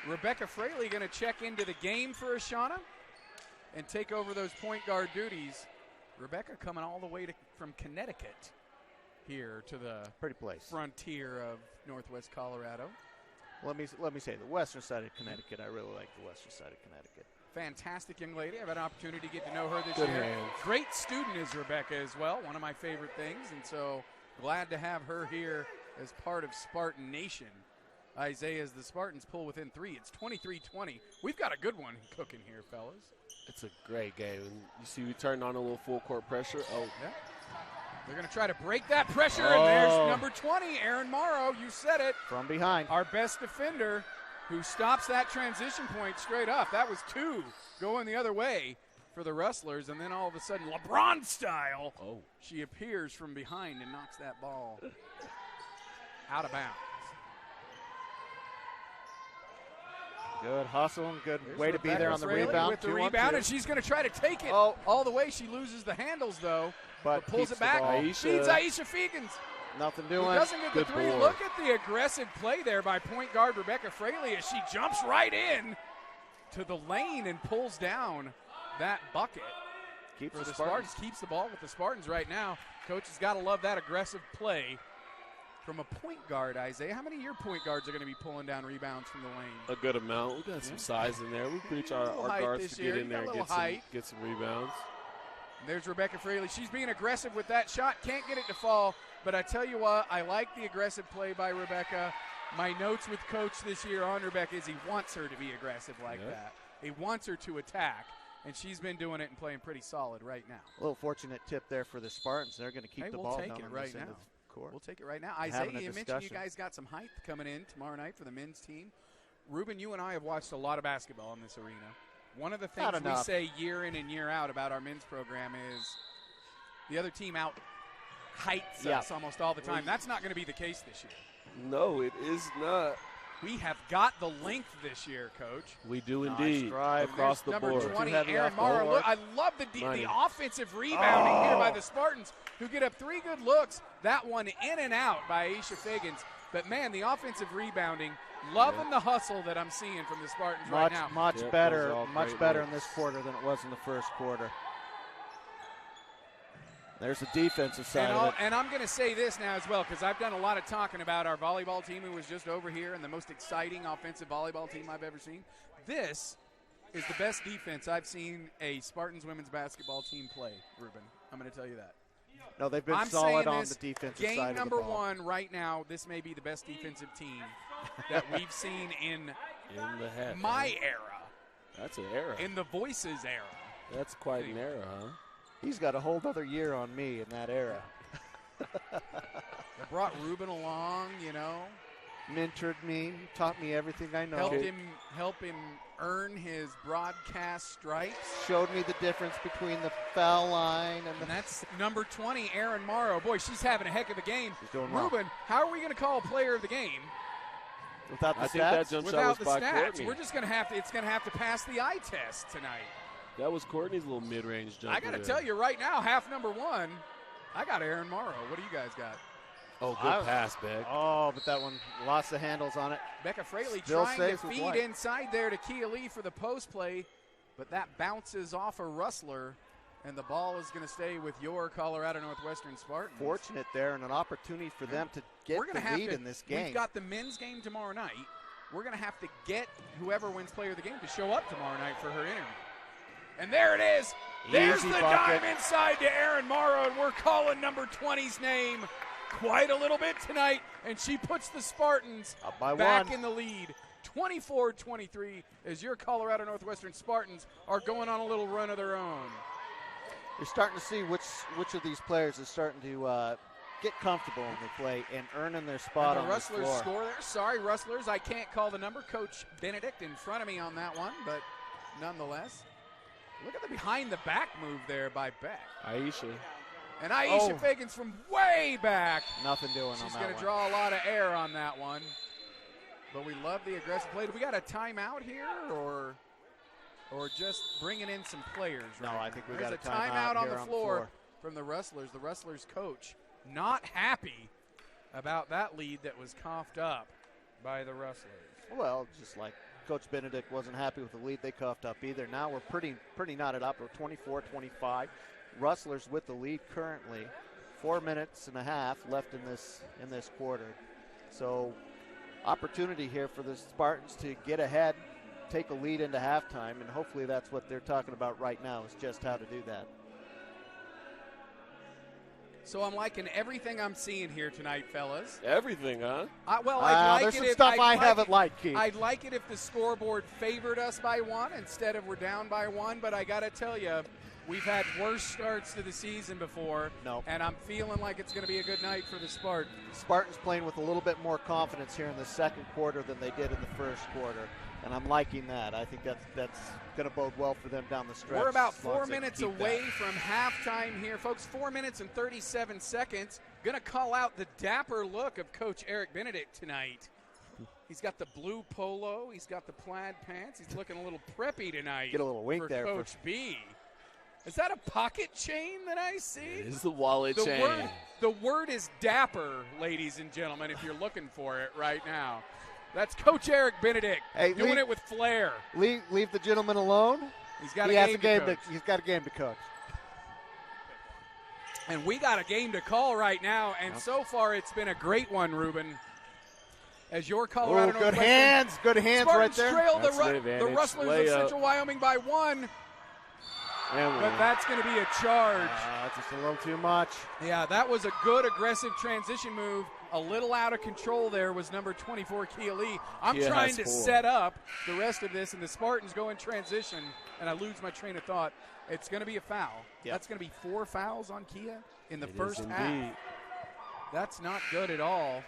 Rebecca Fraley going to check into the game for Ashana and take over those point guard duties. Rebecca coming all the way from Connecticut here to the Pretty place. frontier of Northwest Colorado. Let me say the western side of Connecticut. I really like the western side of Connecticut. Fantastic young lady. I've had an opportunity to get to know her this Good year. hands. Great student is Rebecca as well, one of my favorite things, and so glad to have her here as part of Spartan Nation. Isaiah, as the Spartans pull within 3. It's 23-20. We've got a good one cooking here, fellas. It's a great game. And you see we turned on a little full court pressure. Oh, yeah. They're going to try to break that pressure, and there's number 20, Aaron Morrow. You said it. From behind. Our best defender who stops that transition point straight up. That was 2 going the other way for the Rustlers, and then all of a sudden, LeBron style, she appears from behind and knocks that ball out of bounds. Good hustle and good way to be there on the rebound. With the rebound, and she's going to try to take it all the way. She loses the handles, though, but pulls it back. Feeds Aisha Fegans. Nothing doing. Who doesn't get the 3. Board. Look at the aggressive play there by point guard Rebecca Fraley as she jumps right in to the lane and pulls down that bucket. Keeps for the Spartans. Keeps the ball with the Spartans right now. Coach has got to love that aggressive play from a point guard, Isaiah. How many of your point guards are going to be pulling down rebounds from the lane? A good amount. We got some size in there. We preach our guards to get in there and get some rebounds. There's Rebecca Fraley. She's being aggressive with that shot. Can't get it to fall. But I tell you what, I like the aggressive play by Rebecca. My notes with Coach this year on Rebecca is he wants her to be aggressive like that. He wants her to attack. And she's been doing it and playing pretty solid right now. A little fortunate tip there for the Spartans. They're going to keep the ball down on right this end now. of the court. We'll take it right now. Isaiah, you mentioned you guys got some height coming in tomorrow night for the men's team. Ruben, you and I have watched a lot of basketball in this arena. One of the things we say year in and year out about our men's program is the other team out heights us almost all the time. That's not going to be the case this year. No, it is not. We have got the length this year, Coach. We do indeed. Across the number board. Number 20, Aaron Morrow. Look, I love the offensive rebounding here by the Spartans, who get up 3 good looks. That one in and out by Aisha Fegans. But, man, the offensive rebounding, loving the hustle that I'm seeing from the Spartans right now. Much better in this quarter than it was in the first quarter. There's the defensive side of it. And I'm going to say this now as well, because I've done a lot of talking about our volleyball team who was just over here and the most exciting offensive volleyball team I've ever seen. This is the best defense I've seen a Spartans women's basketball team play, Ruben. I'm going to tell you that. No, they've been solid on the defensive side of the ball. Game number 1 right now, this may be the best defensive team that we've seen in my era. That's an era. In the Voices era. That's quite an era, huh? He's got a whole other year on me in that era. They brought Ruben along, you know. Mentored me, taught me everything I know. Help him earn his broadcast stripes. Showed me the difference between the foul line and that's number 20, Aaron Morrow. Boy, she's having a heck of a game. She's doing well. Ruben, how are we going to call player of the game? Without the stats? Think that jump Without shot was the by stats. Courtney. We're just going to have to. It's going to have to pass the eye test tonight. That was Courtney's little mid-range jump. I got to tell you right now, half number 1, I got Aaron Morrow. What do you guys got? Oh, good pass, Beck. Oh, but that one, lots of handles on it. Becca Fraley Still trying to feed inside there to Kia Lee for the post play, but that bounces off a Rustler, and the ball is going to stay with your Colorado Northwestern Spartans. Fortunate there and an opportunity for them to get the lead in this game. We've got the men's game tomorrow night. We're going to have to get whoever wins player of the game to show up tomorrow night for her interview. And there it is. There's the dime inside to Aaron Morrow, and we're calling number 20's name quite a little bit tonight, and she puts the Spartans back in the lead. 24-23 as your Colorado Northwestern Spartans are going on a little run of their own. You're starting to see which of these players is starting to get comfortable when they play and earning their spot on the Rustlers floor. Score there. Sorry, Rustlers, I can't call the number. Coach Benedict in front of me on that one, but nonetheless. Look at the behind-the-back move there by Beck. Aisha. And Aisha Fegans from way back. Nothing doing on that one. She's going to draw a lot of air on that one. But we love the aggressive play. Do we got a timeout here or just bringing in some players? Right? No, I think we got a timeout on the floor from the Rustlers. The Rustlers coach not happy about that lead that was coughed up by the Rustlers. Well, just like Coach Benedict wasn't happy with the lead they coughed up either. Now we're pretty knotted up. We're 24-25. Rustlers with the lead currently. 4 minutes and a half left in this quarter. So opportunity here for the Spartans to get ahead, take a lead into halftime, and hopefully that's what they're talking about right now is just how to do that. So I'm liking everything I'm seeing here tonight, fellas. Everything, huh? I'd like there's it some if stuff I haven't liked, Keith. I'd like it if the scoreboard favored us by 1 instead of we're down by 1. But I got to tell you, we've had worse starts to the season before. No. And I'm feeling like it's going to be a good night for the Spartans. Spartans playing with a little bit more confidence here in the second quarter than they did in the first quarter. And I'm liking that. I think that's going to bode well for them down the stretch. We're about as long 4 as they can minutes keep away that. from halftime here. Folks, 4 minutes and 37 seconds. Going to call out the dapper look of Coach Eric Benedict tonight. He's got the blue polo. He's got the plaid pants. He's looking a little preppy tonight. Get a little wink for there. Coach B. Is that a pocket chain that I see? It is the wallet chain. The word is dapper, ladies and gentlemen, if you're looking for it right now. That's Coach Eric Benedict doing it with flair. Leave the gentleman alone. He's got He's got a game to coach. And we got a game to call right now, and so far it's been a great one, Ruben. As your Colorado good hands Spartans right there. trail That's the Rustlers of Central Wyoming by 1. But that's going to be a charge. That's just a little too much. Yeah, that was a good aggressive transition move. A little out of control there was number 24, Kia Lee. I'm trying to set up the rest of this, and the Spartans go in transition, and I lose my train of thought. It's going to be a foul. Yep. That's going to be 4 fouls on Kia in the first half. That's not good at all.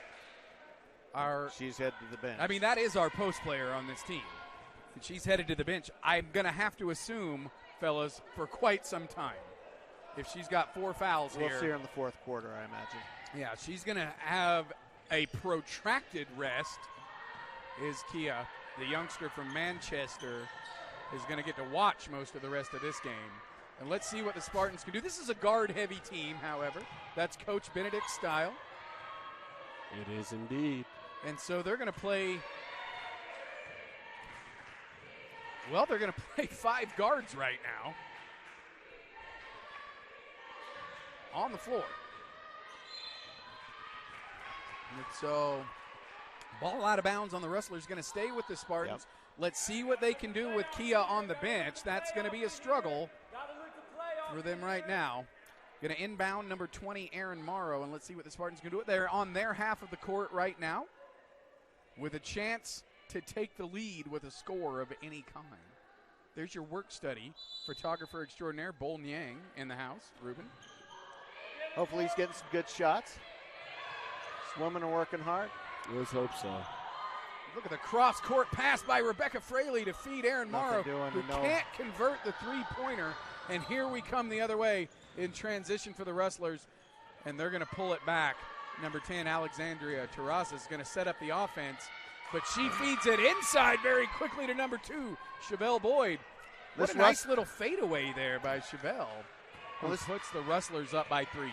She's headed to the bench. I mean, that is our post player on this team. She's headed to the bench. I'm going to have to assume, fellas, for quite some time, if she's got 4 fouls here. We'll see her in the fourth quarter, I imagine. Yeah, she's going to have a protracted rest. Is Kia, the youngster from Manchester, is going to get to watch most of the rest of this game. And let's see what the Spartans can do. This is a guard-heavy team, however. That's Coach Benedict's style. It is indeed. And so they're going to play, they're going to play 5 guards right now on the floor. And so, ball out of bounds on the Rustlers, going to stay with the Spartans. Yep. Let's see what they can do with Kia on the bench. That's going to be a struggle for them right now. Going to inbound number 20, Aaron Morrow, and let's see what the Spartans can do. They're on their half of the court right now with a chance to take the lead with a score of any kind. There's your work study, photographer extraordinaire, Bol Nyang in the house. Ruben. Hopefully he's getting some good shots. Women are working hard. Let's hope so. Look at the cross-court pass by Rebecca Fraley to feed Aaron Morrow, who can't convert the three-pointer. And here we come the other way in transition for the Rustlers, and they're going to pull it back. Number 10, Alexandria Terrazas, is going to set up the offense, but she feeds it inside very quickly to number 2, Chevelle Boyd. What a nice little fadeaway there by Chevelle. This puts the Rustlers up by 3.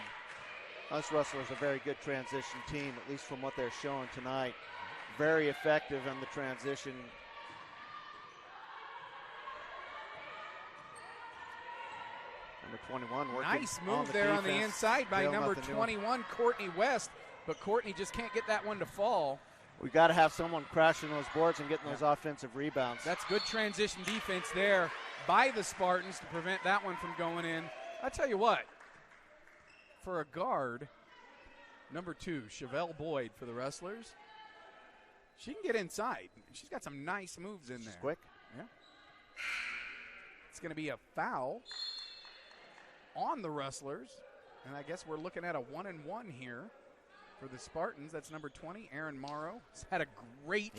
Us Rustlers are a very good transition team, at least from what they're showing tonight. Very effective in the transition. Number 21 working. Nice move there on the inside by number 21, Courtney West, but Courtney just can't get that one to fall. We got to have someone crashing those boards and getting those offensive rebounds. That's good transition defense there by the Spartans to prevent that one from going in. I tell you what, for a guard, number 2, Chevelle Boyd for the Rustlers, she can get inside. She's got some nice moves in there. She's quick. Yeah. It's going to be a foul on the Rustlers, and I guess we're looking at a 1-and-1 here for the Spartans. That's number 20, Aaron Morrow. He's had a great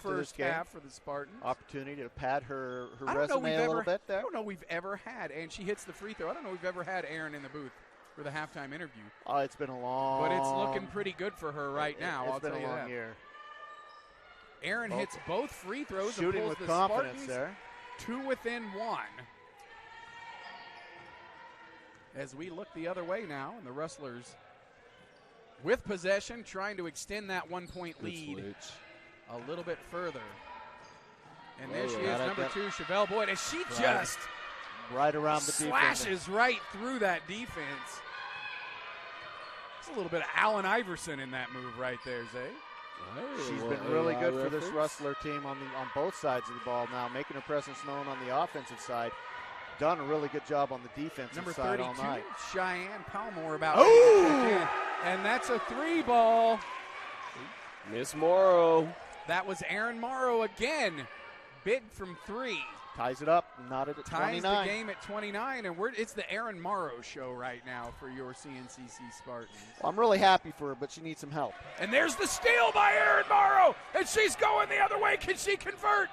first half for the Spartans. Opportunity to pad her resume a little bit there. I don't know we've ever had, and she hits the free throw. I don't know we've ever had Aaron in the booth for the halftime interview. Oh, it's been a long. But it's looking pretty good for her right now. I'll tell you that. It's been a long year. Aaron hits both free throws. Shooting with confidence there. 2 within 1. As we look the other way now, and the Rustlers with possession, trying to extend that 1-point lead a little bit further. And there she is, number 2, Chevelle Boyd, and she just right around the slashes right through that defense. There's a little bit of Allen Iverson in that move right there, Zay. She's been really good for this Rustler team on both sides of the ball now, making her presence known on the offensive side. done a really good job on the defensive Number side 32, all night. Cheyenne Palmer about ready to check in. And that's a 3-ball. Miss Morrow. That was Aaron Morrow again. Big from 3. Ties it up, knotted at 29. Ties the game at 29, and it's the Aaron Morrow show right now for your CNCC Spartans. Well, I'm really happy for her, but she needs some help. And there's the steal by Aaron Morrow, and she's going the other way. Can she convert?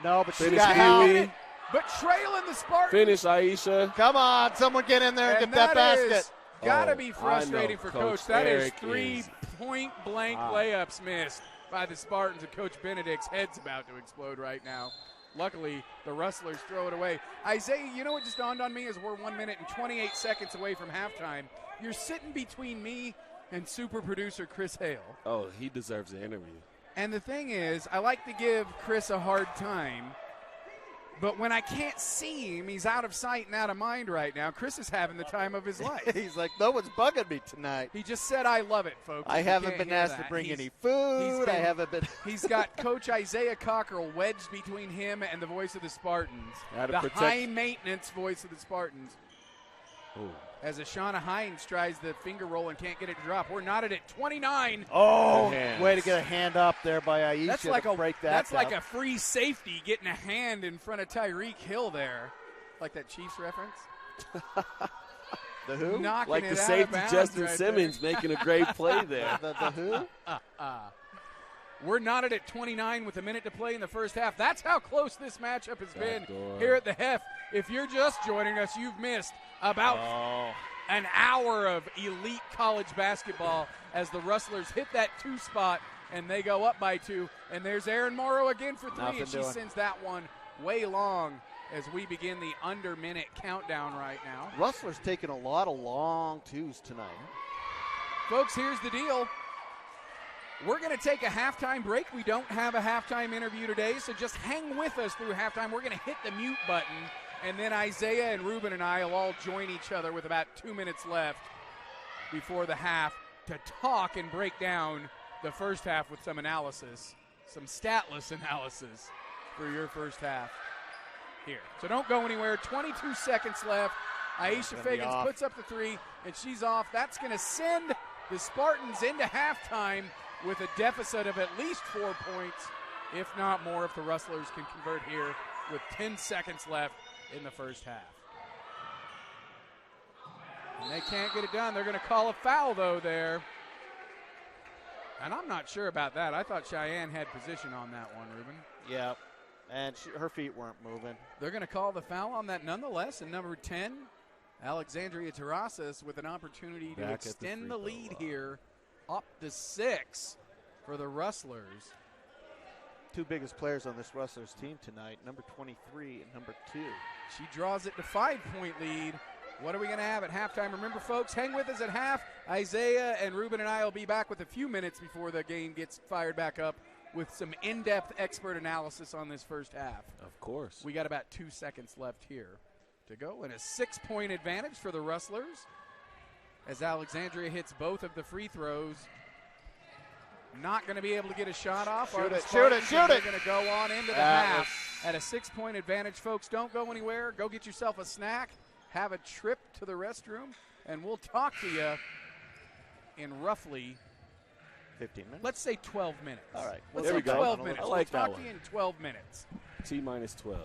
No, but she's Finish, got help. Huey. But trailing the Spartans. Finish, Aisha. Come on, someone get in there and get that basket. Got to Oh, be frustrating I know, for Coach. Coach. That is Eric 3 is- point-blank layups missed by the Spartans, and Coach Benedict's head's about to explode right now. Luckily, the Rustlers throw it away. Isaiah, you know what just dawned on me is we're 1 minute and 28 seconds away from halftime. You're sitting between me and super producer Chris Hale. Oh, he deserves an interview. And the thing is, I like to give Chris a hard time, but when I can't see him, he's out of sight and out of mind right now. Chris is having the time of his life. He's like, no one's bugging me tonight. He just said, I love it, folks. I You haven't can't been hear asked that. to bring He's- any food. been- I haven't been. He's got Coach Isaiah Cockrell wedged between him and the voice of the Spartans. Gotta The protect- high-maintenance voice of the Spartans. Oh. As Ashana Heinz tries the finger roll and can't get it to drop. We're knotted at 29. Oh, Hands. way to get a hand up there by Aisha That's like to break that That's like down. a free safety getting a hand in front of Tyreek Hill there. Like that Chiefs reference. The who? Knocking Like it the out of safety bounds Justin right Simmons making a great play there. The who? We're knotted at 29 with a minute to play in the first half. That's how close this matchup has been Backdoor. here at the Hef. If you're just joining us, you've missed about an hour of elite college basketball as the Rustlers hit that 2 spot and they go up by 2. And there's Aaron Morrow again for 3, Nothing and she doing. sends that one way long as we begin the under-minute countdown right now. Rustler's taking a lot of long twos tonight. Folks, here's the deal. We're going to take a halftime break. We don't have a halftime interview today, so just hang with us through halftime. We're going to hit the mute button, and then Isaiah and Ruben and I will all join each other with about 2 minutes left before the half to talk and break down the first half with some analysis, some statless analysis for your first half here. So don't go anywhere. 22 seconds left. Aisha Gonna be Fagans off. puts up the 3, and she's off. That's going to send the Spartans into halftime with a deficit of at least 4 points, if not more, if the Rustlers can convert here with 10 seconds left in the first half. And they can't get it done. They're going to call a foul, though, there. And I'm not sure about that. I thought Cheyenne had position on that one, Ruben. Yeah, and her feet weren't moving. They're going to call the foul on that nonetheless. And number 10, Alexandria Terrazas with an opportunity to Back at the extend free the throw lead line. here up to 6 for the Rustlers. Two biggest players on this Rustlers team tonight, number 23 and number 2. She draws it to 5-point lead. What are we going to have at halftime? Remember, folks, hang with us at half. Isaiah and Ruben and I will be back with a few minutes before the game gets fired back up with some in-depth expert analysis on this first half. Of course. We got about 2 seconds left here to go, and a 6-point advantage for the Rustlers as Alexandria hits both of the free throws. Not going to be able to get a shot off. Shoot Are the it, shoot Spartans, it, shoot and they're it. going to go on into the That half at a 6-point advantage. Folks, don't go anywhere. Go get yourself a snack, have a trip to the restroom, and we'll talk to you in roughly, 15 minutes. let's say 12 minutes. All right. Let's There say we go. 12 minutes. I like we'll that talk to one. you in 12 minutes. T-minus 12.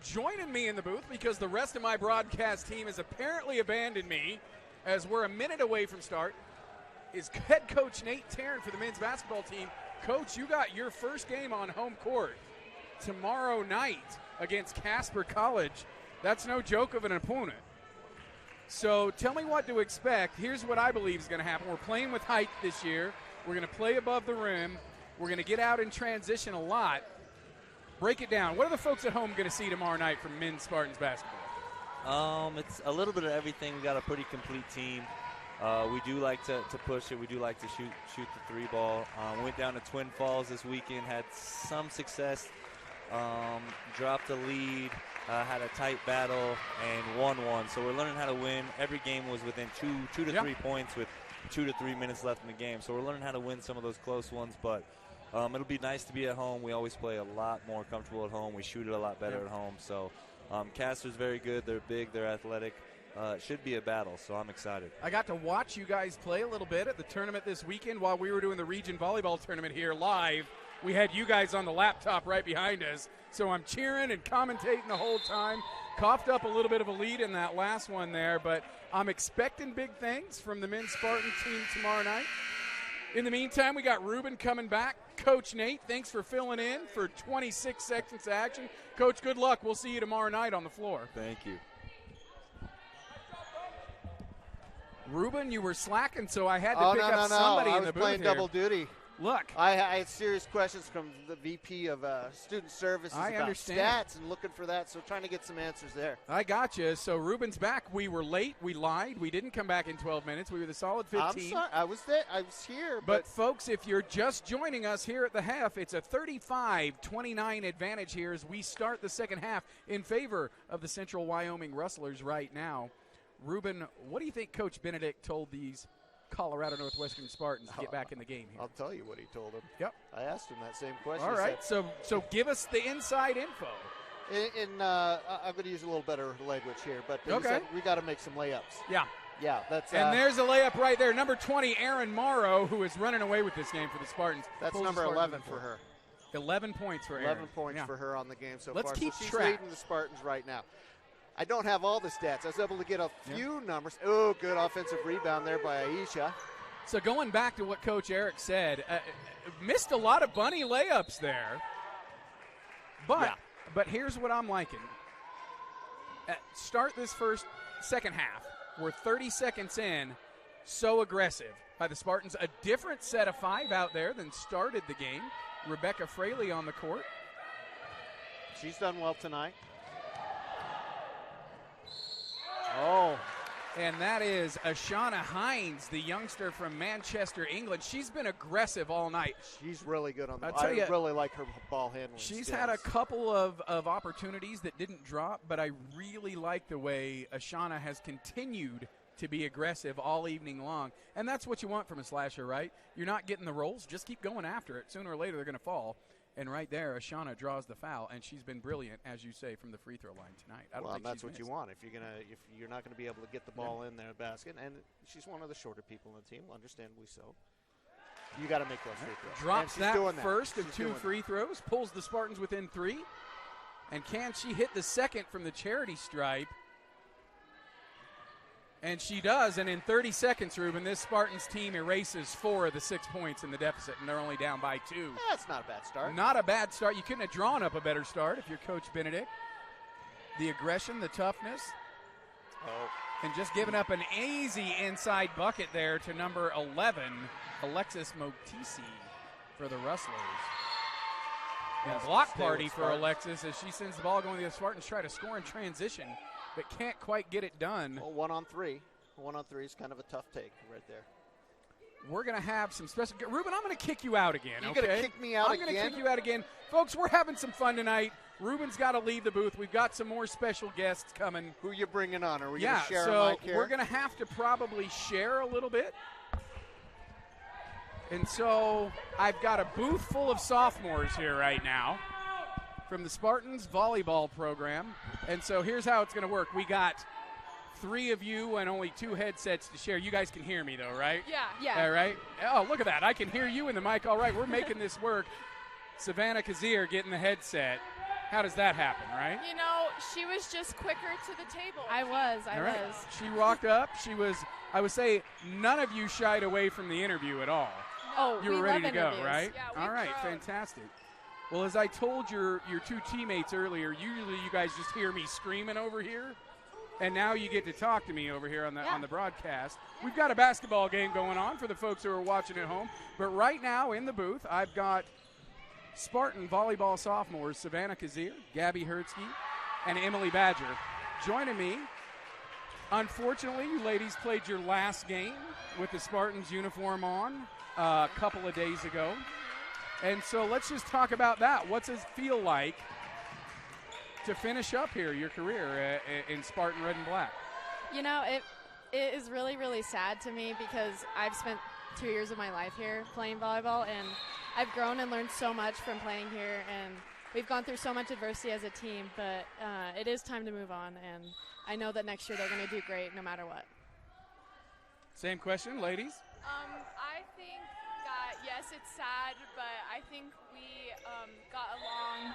joining me in the booth because the rest of my broadcast team has apparently abandoned me as we're a minute away from start, is head coach Nate Tarrant for the men's basketball team. Coach, you got your first game on home court tomorrow night against Casper College. That's no joke of an opponent. So tell me what to expect. Here's what I believe is going to happen. We're playing with height this year. We're going to play above the rim. We're going to get out in transition a lot. Break it down. What are the folks at home going to see tomorrow night from men's Spartans basketball? It's a little bit of everything. We got a pretty complete team. We do like to push it. We do like to shoot the three ball. Went down to Twin Falls this weekend, had some success. Dropped a lead, had a tight battle, and won one. So we're learning how to win. Every game was within two to 3 points with 2 to 3 minutes left in the game. So we're learning how to win some of those close ones. But it'll be nice to be at home. We always play a lot more comfortable at home. We shoot it a lot better at home. So Casper's very good. They're big. They're athletic. It should be a battle, so I'm excited. I got to watch you guys play a little bit at the tournament this weekend while we were doing the region volleyball tournament here live. We had you guys on the laptop right behind us, so I'm cheering and commentating the whole time. Coughed up a little bit of a lead in that last one there, but I'm expecting big things from the men's Spartan team tomorrow night. In the meantime, we got Ruben coming back. Coach Nate, thanks for filling in for 26 seconds of action. Coach, good luck. We'll see you tomorrow night on the floor. Thank you. Ruben, you were slacking, so I had to pick up somebody in the booth. I was playing double duty. Look. I had serious questions from the VP of Student Services about stats and looking for that, so trying to get some answers there. I got you. So Ruben's back. We were late. We lied. We didn't come back in 12 minutes. We were the solid 15. I'm sorry. I was there. I was here. But folks, if you're just joining us here at the half, it's a 35-29 advantage here as we start the second half in favor of the Central Wyoming Rustlers right now. Ruben, what do you think Coach Benedict told these Colorado Northwestern Spartans to get back in the game here? I'll tell you what he told them. Yep. I asked him that same question. All right, so give us the inside info. I'm going to use a little better language here, but he said we got to make some layups. Yeah. Yeah, that's. And there's a layup right there. Number 20, Aaron Morrow, who is running away with this game for the Spartans. That's number 11 for her. 11 points for Aaron. 11 points for her on the game so far. Let's keep so she's track. leading the Spartans right now. I don't have all the stats. I was able to get a few numbers. Oh, good offensive rebound there by Aisha. So going back to what Coach Eric said, missed a lot of bunny layups there. But here's what I'm liking. Start this second half. We're 30 seconds in. So aggressive by the Spartans. A different set of 5 out there than started the game. Rebecca Fraley on the court. She's done well tonight. Oh. And that is Ashana Heinz, the youngster from Manchester, England. She's been aggressive all night. She's really good on the ball. I really like her ball handling. She's had a couple of opportunities that didn't drop, but I really like the way Ashana has continued to be aggressive all evening long. And that's what you want from a slasher, right? You're not getting the rolls. Just keep going after it. Sooner or later, they're going to fall. And right there, Ashana draws the foul, and she's been brilliant, as you say, from the free throw line tonight. I don't think that's what you want. If you're not going to be able to get the ball in their basket, and she's one of the shorter people on the team, understandably so. You got to make those free throws. Drops that first of 2 free throws, pulls the Spartans within 3, and can she hit the second from the charity stripe? And she does, and in 30 seconds, Ruben, this Spartans team erases 4 of the 6 points in the deficit, and they're only down by 2. That's not a bad start. Not a bad start. You couldn't have drawn up a better start if you're Coach Benedict. The aggression, the toughness. And just giving up an easy inside bucket there to number 11, Alexis Motisi for the Rustlers. And block party for Alexis as she sends the ball going to the Spartans, try to score in transition, but can't quite get it done. Well, 1-on-3. 1-on-3 is kind of a tough take right there. We're going to have some special. Ruben, I'm going to kick you out again. You're going to kick me out again? I'm going to kick you out again. Folks, we're having some fun tonight. Ruben's got to leave the booth. We've got some more special guests coming. Who you bringing on? Are we going to share a mic here? We're going to have to probably share a little bit. And so I've got a booth full of sophomores here right now from the Spartans volleyball program. And so here's how it's going to work. We got 3 of you and only 2 headsets to share. You guys can hear me, though, right? Yeah. All right. Oh, look at that. I can hear you in the mic. All right, we're making this work. Savannah Kazir getting the headset. How does that happen, right? You know, she was just quicker to the table. I was. All right. She walked up. I would say, none of you shied away from the interview at all. Oh, you were ready to go, interviews. right? Yeah, all right, fantastic. Well, as I told your two teammates earlier, usually you guys just hear me screaming over here, and now you get to talk to me over here on the broadcast. We've got a basketball game going on for the folks who are watching at home, but right now in the booth, I've got Spartan Volleyball sophomores Savannah Kazir, Gabby Hertzke, and Emily Badger joining me. Unfortunately, you ladies played your last game with the Spartans uniform on a couple of days ago. And so let's just talk about that. What's it feel like to finish up here your career in Spartan Red and Black? You know, it is really, really sad to me because I've spent 2 years of my life here playing volleyball, and I've grown and learned so much from playing here, and we've gone through so much adversity as a team, but it is time to move on, and I know that next year they're going to do great no matter what. Same question, ladies. I think that, yes, it's sad, but I think we got along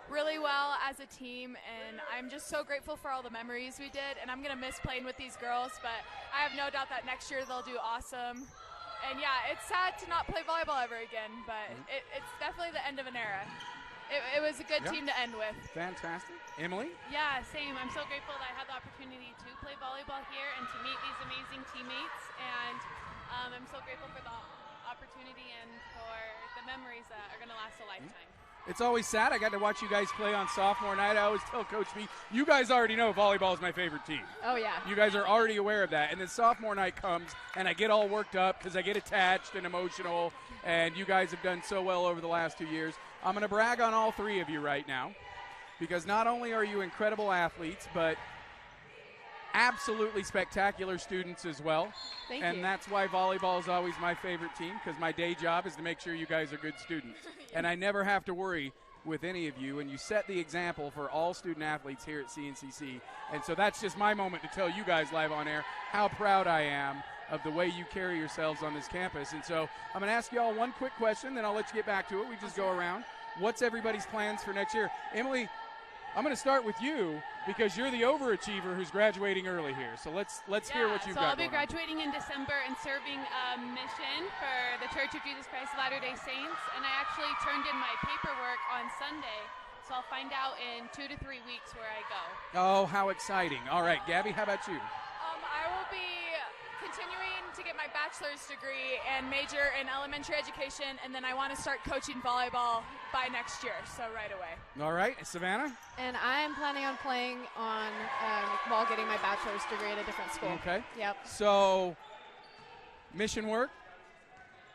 really well as a team, and I'm just so grateful for all the memories we did, and I'm going to miss playing with these girls, but I have no doubt that next year they'll do awesome. And, yeah, it's sad to not play volleyball ever again, but it's definitely the end of an era. It was a good team to end with. Fantastic. Emily? Yeah, same. I'm so grateful that I had the opportunity to play volleyball here and to meet these amazing teammates. And I'm so grateful for the opportunity and for the memories that are going to last a lifetime. It's always sad. I got to watch you guys play on sophomore night. I always tell Coach B, you guys already know volleyball is my favorite team. Oh, yeah. You guys are already aware of that. And then sophomore night comes, and I get all worked up because I get attached and emotional, and you guys have done so well over the last 2 years. I'm going to brag on all three of you right now because not only are you incredible athletes, but absolutely spectacular students as well. Thank and you. that's why volleyball is always my favorite team, because my day job is to make sure you guys are good students. And I never have to worry with any of you, and you set the example for all student athletes here at CNCC. And so that's just my moment to tell you guys live on air how proud I am of the way you carry yourselves on this campus. And so I'm going to ask you all one quick question, then I'll let you get back to it. We just go around. What's everybody's plans for next year? Emily, I'm going to start with you because you're the overachiever who's graduating early here. So let's hear what you've got. So I'll be graduating in December and serving a mission for the Church of Jesus Christ of Latter-day Saints. And I actually turned in my paperwork on Sunday. So I'll find out in 2 to 3 weeks where I go. Oh, how exciting. All right, Gabby, how about you? I will be continuing to get my bachelor's degree and major in elementary education, and then I want to start coaching volleyball by next year, so right away. All right, Savannah? And I'm planning on playing on while getting my bachelor's degree at a different school. Okay. Yep. So, mission work,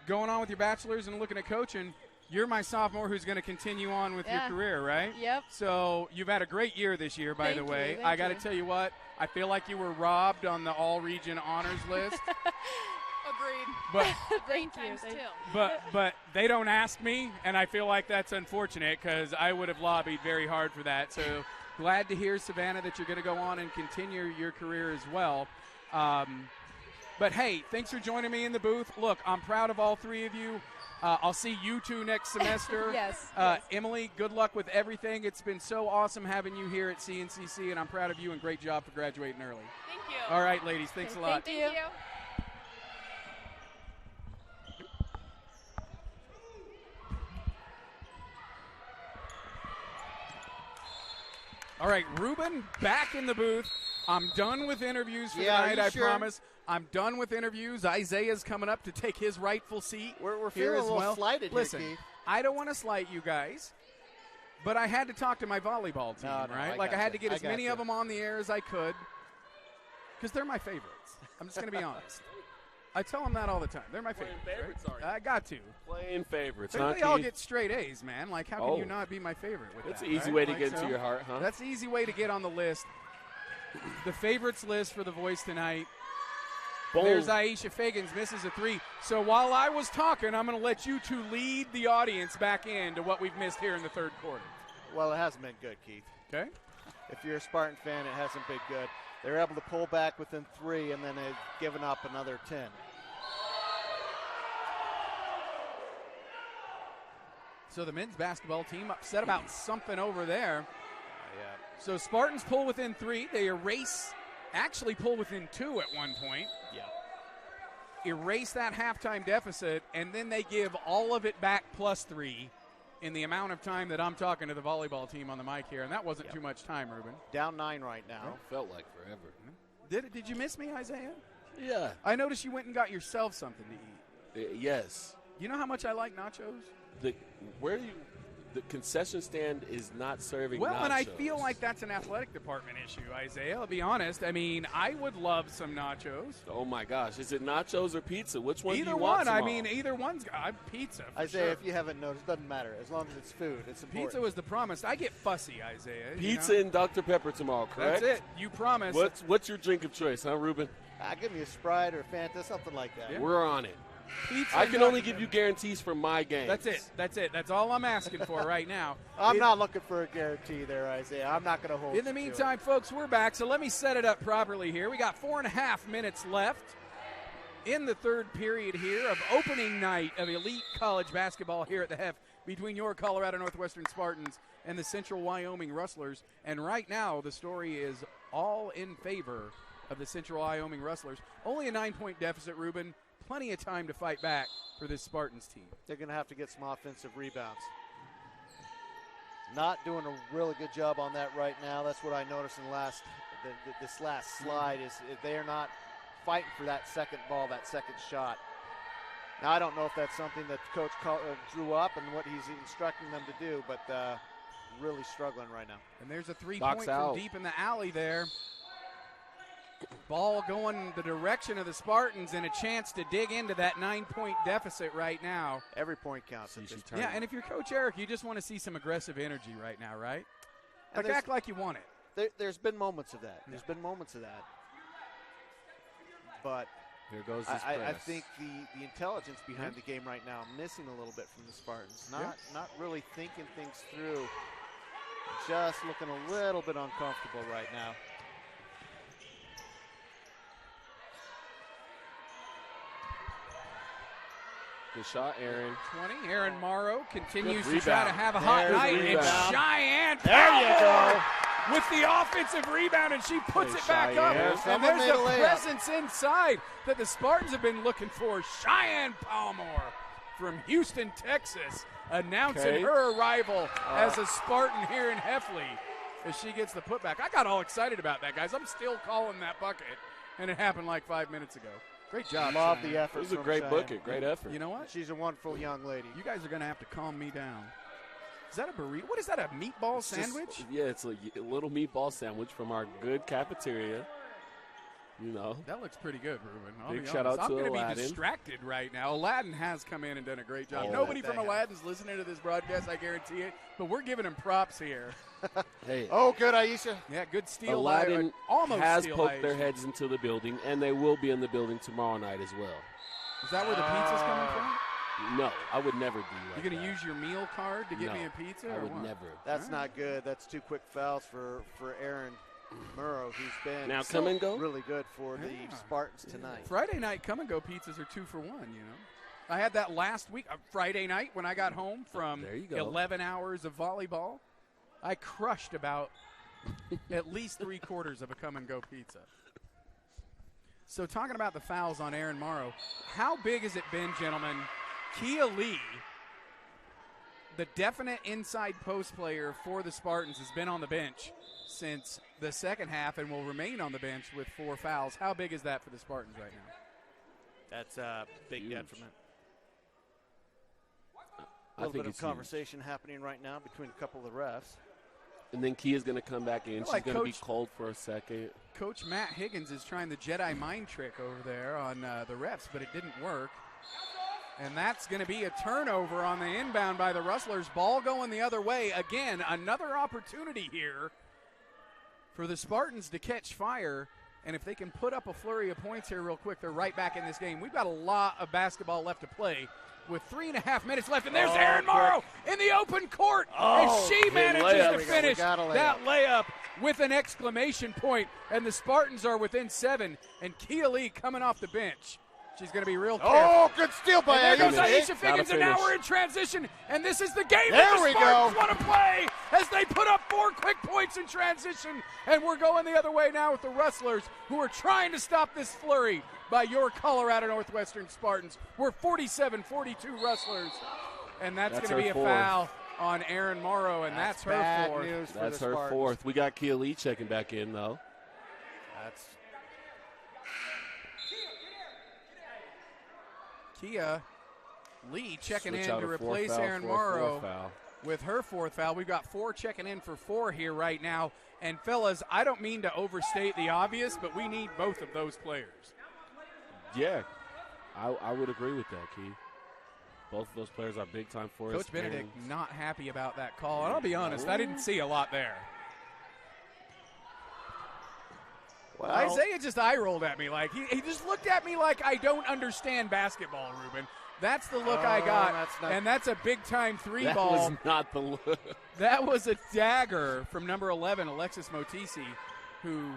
going on with your bachelor's and looking at coaching. You're my sophomore who's going to continue on with your career, right? Yep. So you've had a great year this year, by the way. Thank I got to you. tell you what, I feel like you were robbed on the all-region honors list. Agreed. But Thank you. but they don't ask me, and I feel like that's unfortunate because I would have lobbied very hard for that. So glad to hear, Savannah, that you're going to go on and continue your career as well. But, hey, thanks for joining me in the booth. Look, I'm proud of all three of you. I'll see you two next semester. Yes. Emily, good luck with everything. It's been so awesome having you here at CNCC, and I'm proud of you, and great job for graduating early. Thank you. All right, ladies, thanks a lot. Thank you. All right, Ruben, back in the booth. I'm done with interviews for Yeah, tonight, are you I sure? promise. I'm done with interviews. Isaiah's coming up to take his rightful seat We're here feeling as a little well. slighted Listen, here, Keith. I don't want to slight you guys, but I had to talk to my volleyball team, No, right? I Like I gotcha. had to get I as many gotcha. of them on the air as I could because they're my favorites. I'm just going to be honest. I tell them that all the time. They're my Playing favorites. favorites, right? are you? I got to. Playing favorites, But huh, they all Keith? get straight A's, man. Like, how can Oh. you not be my favorite with That's that? an easy right? way to Like, get into so- your heart, huh? That's the easy way to get on the list. The favorites list for The Voice tonight. Boom. There's Aisha Fagans, misses a three. So while I was talking, I'm going to let you two lead the audience back into what we've missed here in the third quarter. Well, it hasn't been good, Keith. Okay? If you're a Spartan fan, it hasn't been good. They were able to pull back within 3, and then they've given up another 10. So the men's basketball team upset about something over there. So Spartans pull within 3. They actually pull within 2 at one point. Yeah. Erase that halftime deficit, and then they give all of it back plus 3 in the amount of time that I'm talking to the volleyball team on the mic here, and that wasn't too much time, Ruben. Down 9 right now. It felt like forever. Did you miss me, Isaiah? Yeah. I noticed you went and got yourself something to eat. Yes. You know how much I like nachos? The concession stand is not serving nachos. And I feel like that's an athletic department issue, Isaiah. I'll be honest. I mean, I would love some nachos. Oh, my gosh. Is it nachos or pizza? Which one do you want? Either one. Tomorrow? I mean, either one's pizza. Isaiah, sure. if you haven't noticed, it doesn't matter. As long as it's food, it's important. Pizza was the promise. I get fussy, Isaiah. Pizza and Dr. Pepper tomorrow, correct? That's it. You promised. What's your drink of choice, huh, Ruben? Give me a Sprite or a Fanta, something like that. Yeah. We're on it. Pizza I can only give you guarantees for my games. That's it. That's all I'm asking for right now. I'm not looking for a guarantee there, Isaiah. I'm not going to hold In the meantime, folks, we're back, so let me set it up properly here. We got 4.5 minutes left in the third period here of opening night of elite college basketball here at the Hef between your Colorado Northwestern Spartans and the Central Wyoming Rustlers. And right now, the story is all in favor of the Central Wyoming Rustlers. Only a 9-point deficit, Ruben. Plenty of time to fight back for this Spartans team. They're going to have to get some offensive rebounds. Not doing a really good job on that right now. That's what I noticed in this last slide is they're not fighting for that second ball, that second shot. Now, I don't know if that's something that Coach drew up and what he's instructing them to do, but really struggling right now. And there's a three-point from deep in the alley there. Ball going the direction of the Spartans and a chance to dig into that 9-point deficit right now. Every point counts. Yeah, and if you're Coach Eric, you just want to see some aggressive energy right now, right? Act like you want it. There's been moments of that. There's been moments of that. But here goes this press. I think the intelligence behind the game right now missing a little bit from the Spartans. Not really thinking things through. Just looking a little bit uncomfortable right now. Good shot, Aaron. 20. Aaron Morrow continues to try to have a hot night. And Cheyenne Palmer there you go. With the offensive rebound, and she puts it back up. And there's the presence inside that the Spartans have been looking for. Cheyenne Palmer from Houston, Texas, announcing her arrival as a Spartan here in Heffley as she gets the putback. I got all excited about that, guys. I'm still calling that bucket, and it happened like 5 minutes ago. Great job. Love the effort. It was a great bucket. Great effort. You know what? She's a wonderful young lady. You guys are going to have to calm me down. Is that a burrito? What is that, a meatball sandwich? It's a little meatball sandwich from our good cafeteria. You know. That looks pretty good, Ruben. Big shout out to Aladdin. I'm going to be distracted right now. Aladdin has come in and done a great job. Nobody from Aladdin's listening to this broadcast, I guarantee it. But we're giving him props here. Hey. Oh, good, Aisha. Yeah, good steal. Aladdin almost has steal poked Aisha. their heads into the building, and they will be in the building tomorrow night as well. Is that where the pizza's coming from? No, I would never do that. You're going to use your meal card to get me a pizza? I or would what? never. That's not good. That's 2 quick fouls for Aaron Murrow, who's been now come and go. Really good for the Spartans tonight. Friday night come and go pizzas are 2 for 1, you know. I had that last week, Friday night when I got home from 11 hours of volleyball. I crushed about at least 3/4 of a come and go pizza. So talking about the fouls on Aaron Morrow, how big has it been, gentlemen? Kia Lee, the definite inside post player for the Spartans, has been on the bench since the second half and will remain on the bench with 4 fouls. How big is that for the Spartans right now? That's a big detriment. I think bit of it's conversation happening right now between a couple of the refs. And then Kia's going to come back in. She's going to be cold for a second. Coach Matt Higgins is trying the Jedi mind trick over there on the refs, but it didn't work. And that's going to be a turnover on the inbound by the Rustlers. Ball going the other way. Again, another opportunity here for the Spartans to catch fire. And if they can put up a flurry of points here real quick, they're right back in this game. We've got a lot of basketball left to play with 3.5 minutes left. And there's Aaron Morrow in the open court. And she manages to finish that layup with an exclamation point. And the Spartans are within 7. And Kia Lee coming off the bench She's going to be real careful. Oh, good steal by and there goes Aisha. Aisha Figgins, and now we're in transition. And this is the game There that we the Spartans go. want to play as they put up 4 quick points in transition. And we're going the other way now with the Rustlers, who are trying to stop this flurry by your Colorado Northwestern Spartans. We're 47-42 Rustlers. And that's going to be a foul on Erin Morrow, and that's her bad fourth. news for That's the her Spartans. fourth. We got Kia Lee checking back in, though. That's Kia Lee checking Switch in out to a fourth replace foul Erin for a Morrow fourth foul. with her fourth foul. We've got 4 checking in for 4 here right now. And, fellas, I don't mean to overstate the obvious, but we need both of those players. Yeah, I would agree with that, Key. Both of those players are big time for us. Coach Benedict not happy about that call. And I'll be honest, I didn't see a lot there. well, Isaiah just eye rolled at me like he just looked at me like I don't understand basketball, Ruben. That's the look I got, and that's a big-time 3 that ball. was not the look. That was a dagger from number 11, Alexis Motisi, who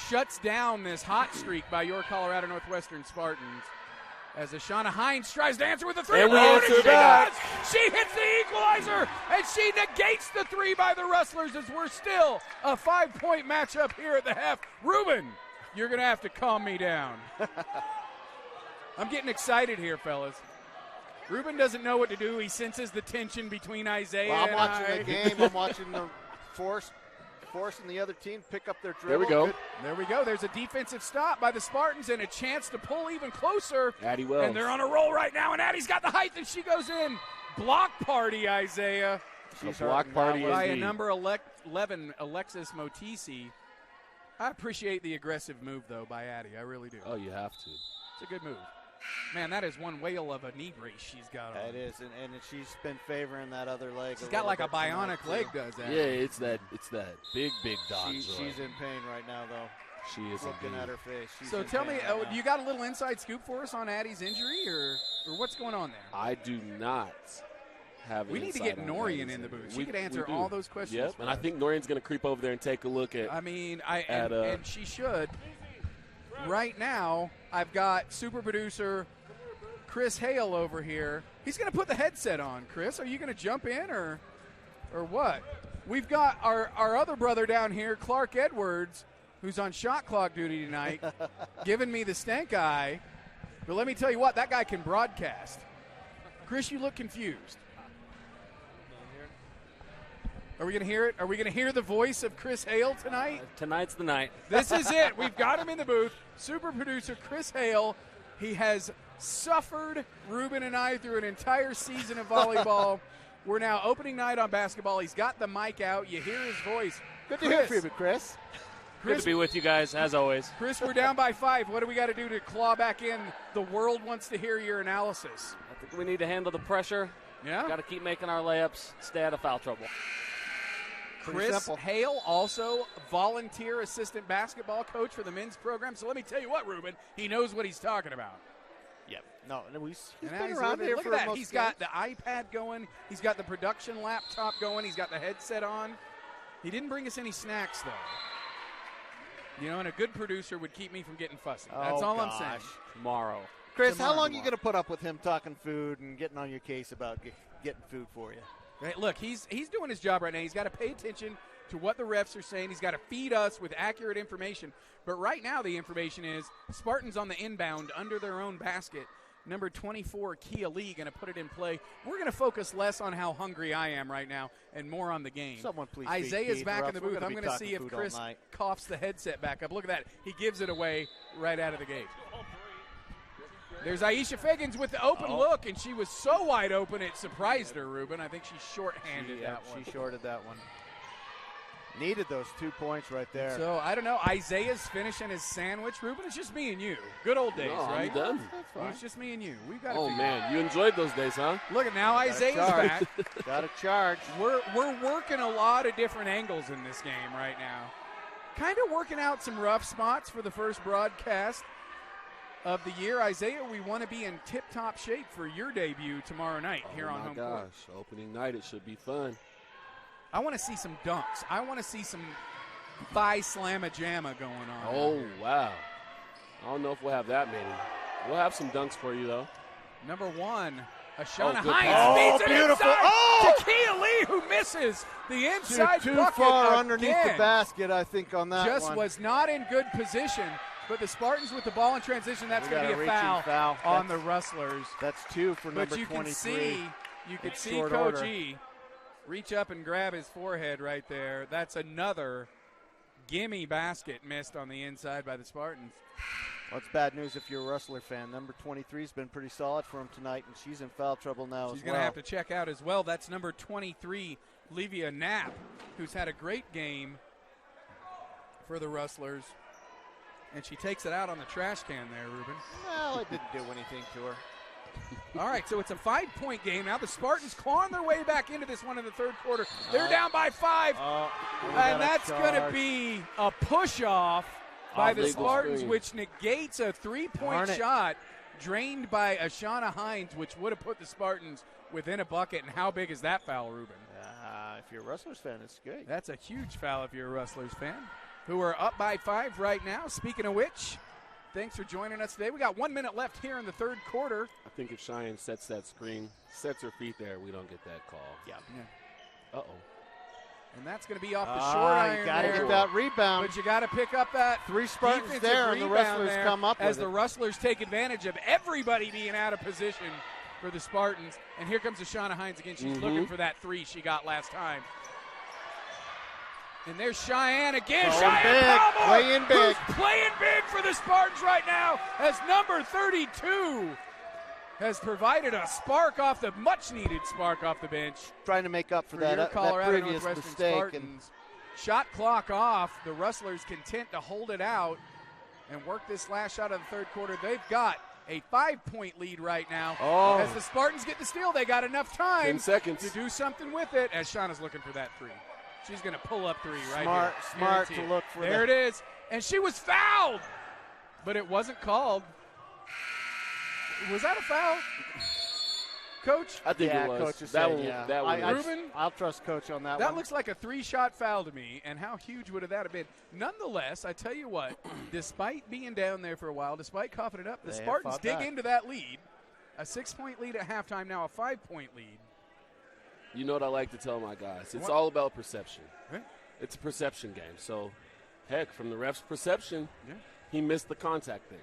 shuts down this hot streak by your Colorado Northwestern Spartans. As Ashana Heinz tries to answer with a 3. And we Oh, answer she back. does! She hits the equalizer, and she negates the 3 by the Rustlers as we're still a 5-point matchup here at the half. Ruben, you're going to have to calm me down. I'm getting excited here, fellas. Ruben doesn't know what to do. He senses the tension between Isaiah I'm and watching I. the game. I'm watching the forcing the other team pick up their dribble. There we go. Good. There we go. There's a defensive stop by the Spartans and a chance to pull even closer. Addie Wells. And they're on a roll right now, and Addie's got the height, and she goes in. Block party, Isaiah. A block party By a indeed. number 11, Alexis Motisi. I appreciate the aggressive move, though, by Addie. I really do. Oh, you have to. It's a good move. Man, that is one whale of a knee brace she's got on. It is, and she's been favoring that other leg. She's got like a bionic leg, does that? Yeah, it's that big dodge. She's in pain right now, though. She is Looking indeed. at her face. She's So in tell pain me, right now. you got a little inside scoop for us on Addie's injury, or what's going on there? I do not have. We need to insight get on Norian Addie's in the injury. booth. She could answer do. all those questions. Yep, for and I us. think Norian's going to creep over there and take a look at. I mean, and she should. Right now, I've got super producer Chris Hale over here. He's going to put the headset on. Chris, are you going to jump in or what? We've got our other brother down here, Clark Edwards, who's on shot clock duty tonight, giving me the stank eye. But let me tell you what, that guy can broadcast. Chris, you look confused. Are we going to hear it? Are we going to hear the voice of Chris Hale tonight? Tonight's the night. This is it. We've got him in the booth. Super producer Chris Hale. He has suffered Ruben and I through an entire season of volleyball. We're now opening night on basketball. He's got the mic out. You hear his voice. Good to hear from you, Chris. Good to be with you guys, as always. Chris, we're down by 5. What do we got to do to claw back in? The world wants to hear your analysis. I think we need to handle the pressure. Yeah. Got to keep making our layups, stay out of foul trouble. Chris Hale, also volunteer assistant basketball coach for the men's program. So let me tell you what, Ruben, he knows what he's talking about. Yep. No, he's And been now around look here at for that. most He's got games. the iPad going. He's got the production laptop going. He's got the headset on. He didn't bring us any snacks, though. You know, and a good producer would keep me from getting fussy. That's all I'm saying. Tomorrow. Chris, how long are you going to put up with him talking food and getting on your case about getting food for you? Right, look, he's doing his job right now. He's got to pay attention to what the refs are saying. He's got to feed us with accurate information. But right now the information is Spartans on the inbound under their own basket. Number 24, Kia Lee, going to put it in play. We're going to focus less on how hungry I am right now and more on the game. Someone please feed Isaiah's Keith, back or in the else we're booth. gonna I'm be going to talking see if food all Chris night. coughs the headset back up. Look at that. He gives it away right out of the gate. There's Aisha Figgins with the open look, and she was so wide open it surprised her, Ruben. I think she shorthanded that one. She shorted that one. Needed those 2 points right there. So, I don't know. Isaiah's finishing his sandwich. Ruben, it's just me and you. Good old days, No, I'm right? done. It's just me and you. We've got to Oh, figure man. You enjoyed those days, huh? Look at now, Isaiah's charge. back. Got a charge. We're working a lot of different angles in this game right now. Kind of working out some rough spots for the first broadcast of the year. Isaiah, we want to be in tip-top shape for your debut tomorrow night here on home court. Opening night, it should be fun. I want to see some dunks. I want to see some thigh slamma jamma going on. Oh, wow. I don't know if we'll have that many. We'll have some dunks for you, though. Number 1, Ashana good Heinz pass. beats it beautiful. inside Oh! to Kia Lee, who misses the inside Too bucket far underneath again. the basket, I think, on that Just one. was not in good position. But the Spartans with the ball in transition, that's We going to got be a a reaching foul, foul. on the Rustlers. That's 2 for number But you 23. you can It's see short Coach order. E reach up and grab his forehead right there. That's another gimme basket missed on the inside by the Spartans. Well, it's bad news if you're a Rustler fan. Number 23 has been pretty solid for him tonight, and she's in foul trouble now She's as going well. to have to check out as well. That's number 23, Levia Knapp, who's had a great game for the Rustlers. And she takes it out on the trash can there, Ruben. Well, it didn't do anything to her. All right, so it's a 5-point game. Now the Spartans clawing their way back into this one in the third quarter. They're down by 5. And that's going to be a push-off by the Spartans, which negates a 3-point shot drained by Ashana Heinz, which would have put the Spartans within a bucket. And how big is that foul, Ruben? If you're a Rustlers fan, it's good. That's a huge foul if you're a Rustlers fan, who are up by 5 right now. Speaking of which, thanks for joining us today. We got 1 minute left here in the third quarter. I think if Cheyenne sets that screen, sets her feet there, we don't get that call. Yeah. Uh-oh. And that's going to be off the short iron. You got to there. get that rebound. But you got to pick up that 3 Spartans defensive there, and the rebound Rustlers there come up as with the it. Rustlers take advantage of everybody being out of position for the Spartans. And here comes Ashana Heinz again. She's looking for that 3 she got last time. And there's Cheyenne again. Cheyenne Palmer, playing big. who's playing big for the Spartans right now, as number 32 has provided a spark off the much-needed spark off the bench. Trying to make up for your that Colorado previous Northwestern mistake. Spartans. Shot clock off. The Rustlers content to hold it out and work this last shot of the third quarter. They've got a 5-point lead right now. As the Spartans get the steal, they got enough time 10 seconds to do something with it, as Shauna's looking for that 3. She's going to pull up 3 right here. Smart Guarantee to it. look for There it is. And she was fouled, but it wasn't called. Was that a foul? Coach? I think it was. Coach is that saying, one, yeah. that one was. Ruben? I'll trust Coach on that one. That looks like a 3-shot foul to me, and how huge would that have been? Nonetheless, I tell you what, despite being down there for a while, despite coughing it up, the Spartans dig into that lead. A 6-point lead at halftime, now a 5-point lead. You know what I like to tell my guys? It's all about perception. Right. It's a perception game. So, heck, from the ref's perception, he missed the contact there.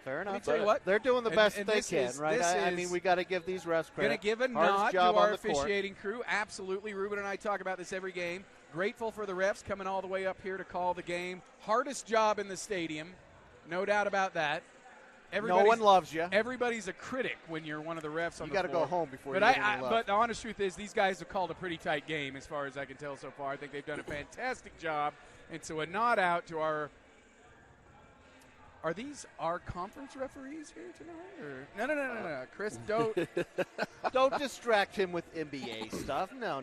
Fair enough. Let me tell you what, they're doing the best and they this can, is- right? this I is mean, we got to give these refs credit. Going to give a Hardest nod to job on our the court. officiating crew. Absolutely. Ruben and I talk about this every game. Grateful for the refs coming all the way up here to call the game. Hardest job in the stadium. No doubt about that. No one loves you. Everybody's a critic when you're one of the refs on the floor. You got to go home before But you get any love. But the honest truth is, these guys have called a pretty tight game as far as I can tell so far. I think they've done a fantastic job. And so a nod out to our – are these our conference referees here tonight? Or? No. Chris, don't distract him with NBA stuff. No.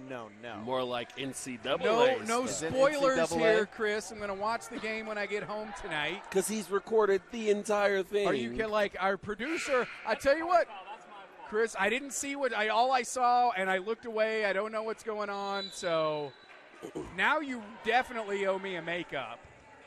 More like NCAA. No stuff. spoilers here, Chris. I'm going to watch the game when I get home tonight. Because he's recorded the entire thing. Are you like our producer? I tell you what, Chris, I didn't see all I saw, and I looked away. I don't know what's going on. So now you definitely owe me a makeup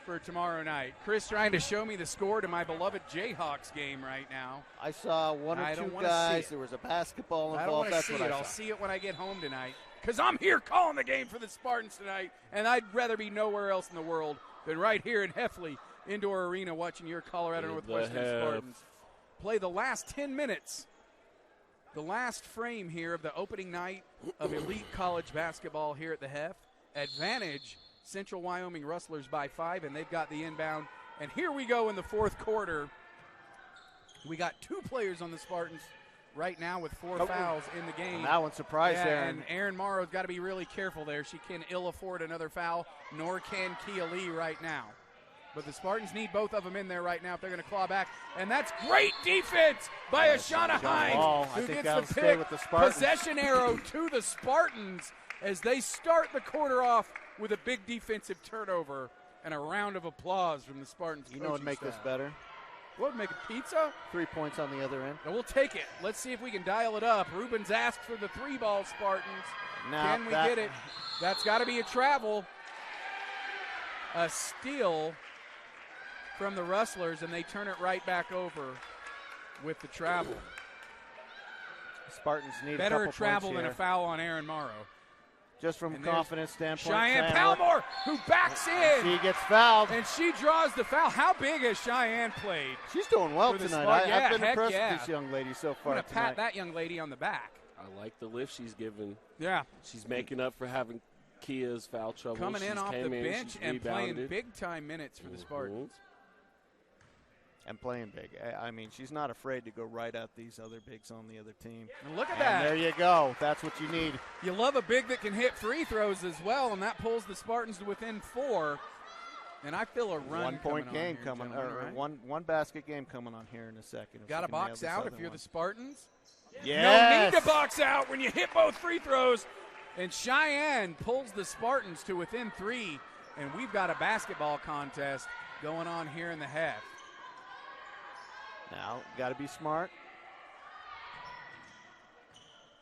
for tomorrow night. Chris trying to show me the score to my beloved Jayhawks game right now. I saw one or two guys. There was a basketball involved. I don't want to That's see what it. I saw. I'll see it when I get home tonight, because I'm here calling the game for the Spartans tonight, and I'd rather be nowhere else in the world than right here in Heffley Indoor Arena watching your Colorado Northwestern Spartans play the last 10 minutes, the last frame here of the opening night of elite college basketball here at the Heff. Advantage Central Wyoming Rustlers by 5, and they've got the inbound. And here we go in the fourth quarter. We got 2 players on the Spartans right now with 4 fouls in the game. And that one surprised Aaron. And Aaron Morrow's got to be really careful there. She can ill afford another foul, nor can Kia Lee right now. But the Spartans need both of them in there right now if they're going to claw back. And that's great defense by Ashana Heinz, who gets the pick. With the Spartans. Possession arrow to the Spartans as they start the quarter off with a big defensive turnover and a round of applause from the Spartans. You know what would make this better? What would make a pizza? 3 points on the other end. Now we'll take it. Let's see if we can dial it up. Ruben's asked for the 3-ball Spartans. Now Can we get it? That's got to be a travel. A steal from the Rustlers, and they turn it right back over with the travel. Spartans need better a couple travel points than here. a foul on Aaron Morrow. Just from a And confidence standpoint. Cheyenne Palmer, who backs in. She gets fouled. And she draws the foul. How big has Cheyenne played? She's doing well for the tonight. Spark- I've been heck impressed yeah. with this young lady so I'm far going to tonight. pat that young lady on the back. I like the lift she's given. Yeah. She's making up for having Kia's foul trouble. Coming in She's off the came in, bench she's and playing rebounded. big-time minutes for the Spartans. And playing big. I mean, she's not afraid to go right at these other bigs on the other team. And look at And that. there you go. That's what you need. You love a big that can hit free throws as well, and that pulls the Spartans to within 4. And I feel a run 1 point coming on game here, coming, gentlemen, or right? one basket game coming on here in a second. if Got to she can nail box this out other if you're one. the Spartans. Yes. No need to box out when you hit both free throws. And Cheyenne pulls the Spartans to within 3, and we've got a basketball contest going on here in the half. Now, got to be smart.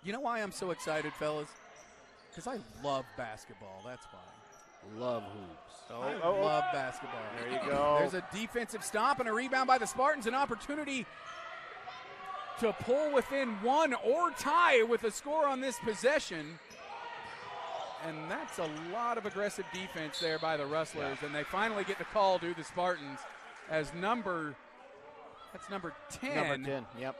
You know why I'm so excited, fellas? Because I love basketball. That's why. Love hoops. I love basketball. There you go. There's a defensive stop and a rebound by the Spartans. An opportunity to pull within 1 or tie with a score on this possession. And that's a lot of aggressive defense there by the Rustlers. Yeah. And they finally get the call to the Spartans as number 10. Number 10, yep.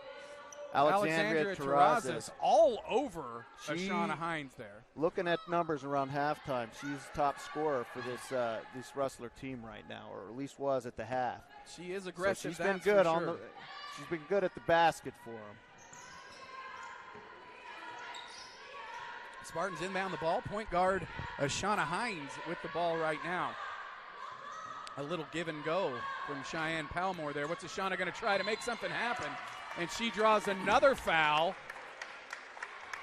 Alexandria Terrazas all over Ashana Heinz there. Looking at numbers around halftime, she's top scorer for this Rustler team right now, or at least was at the half. She is aggressive. So she's been good on the. She's been good at the basket for them. Spartans inbound the ball. Point guard Ashana Heinz with the ball right now. A little give and go from Cheyenne Palmer there. What's Ashana going to try to make something happen? And she draws another foul.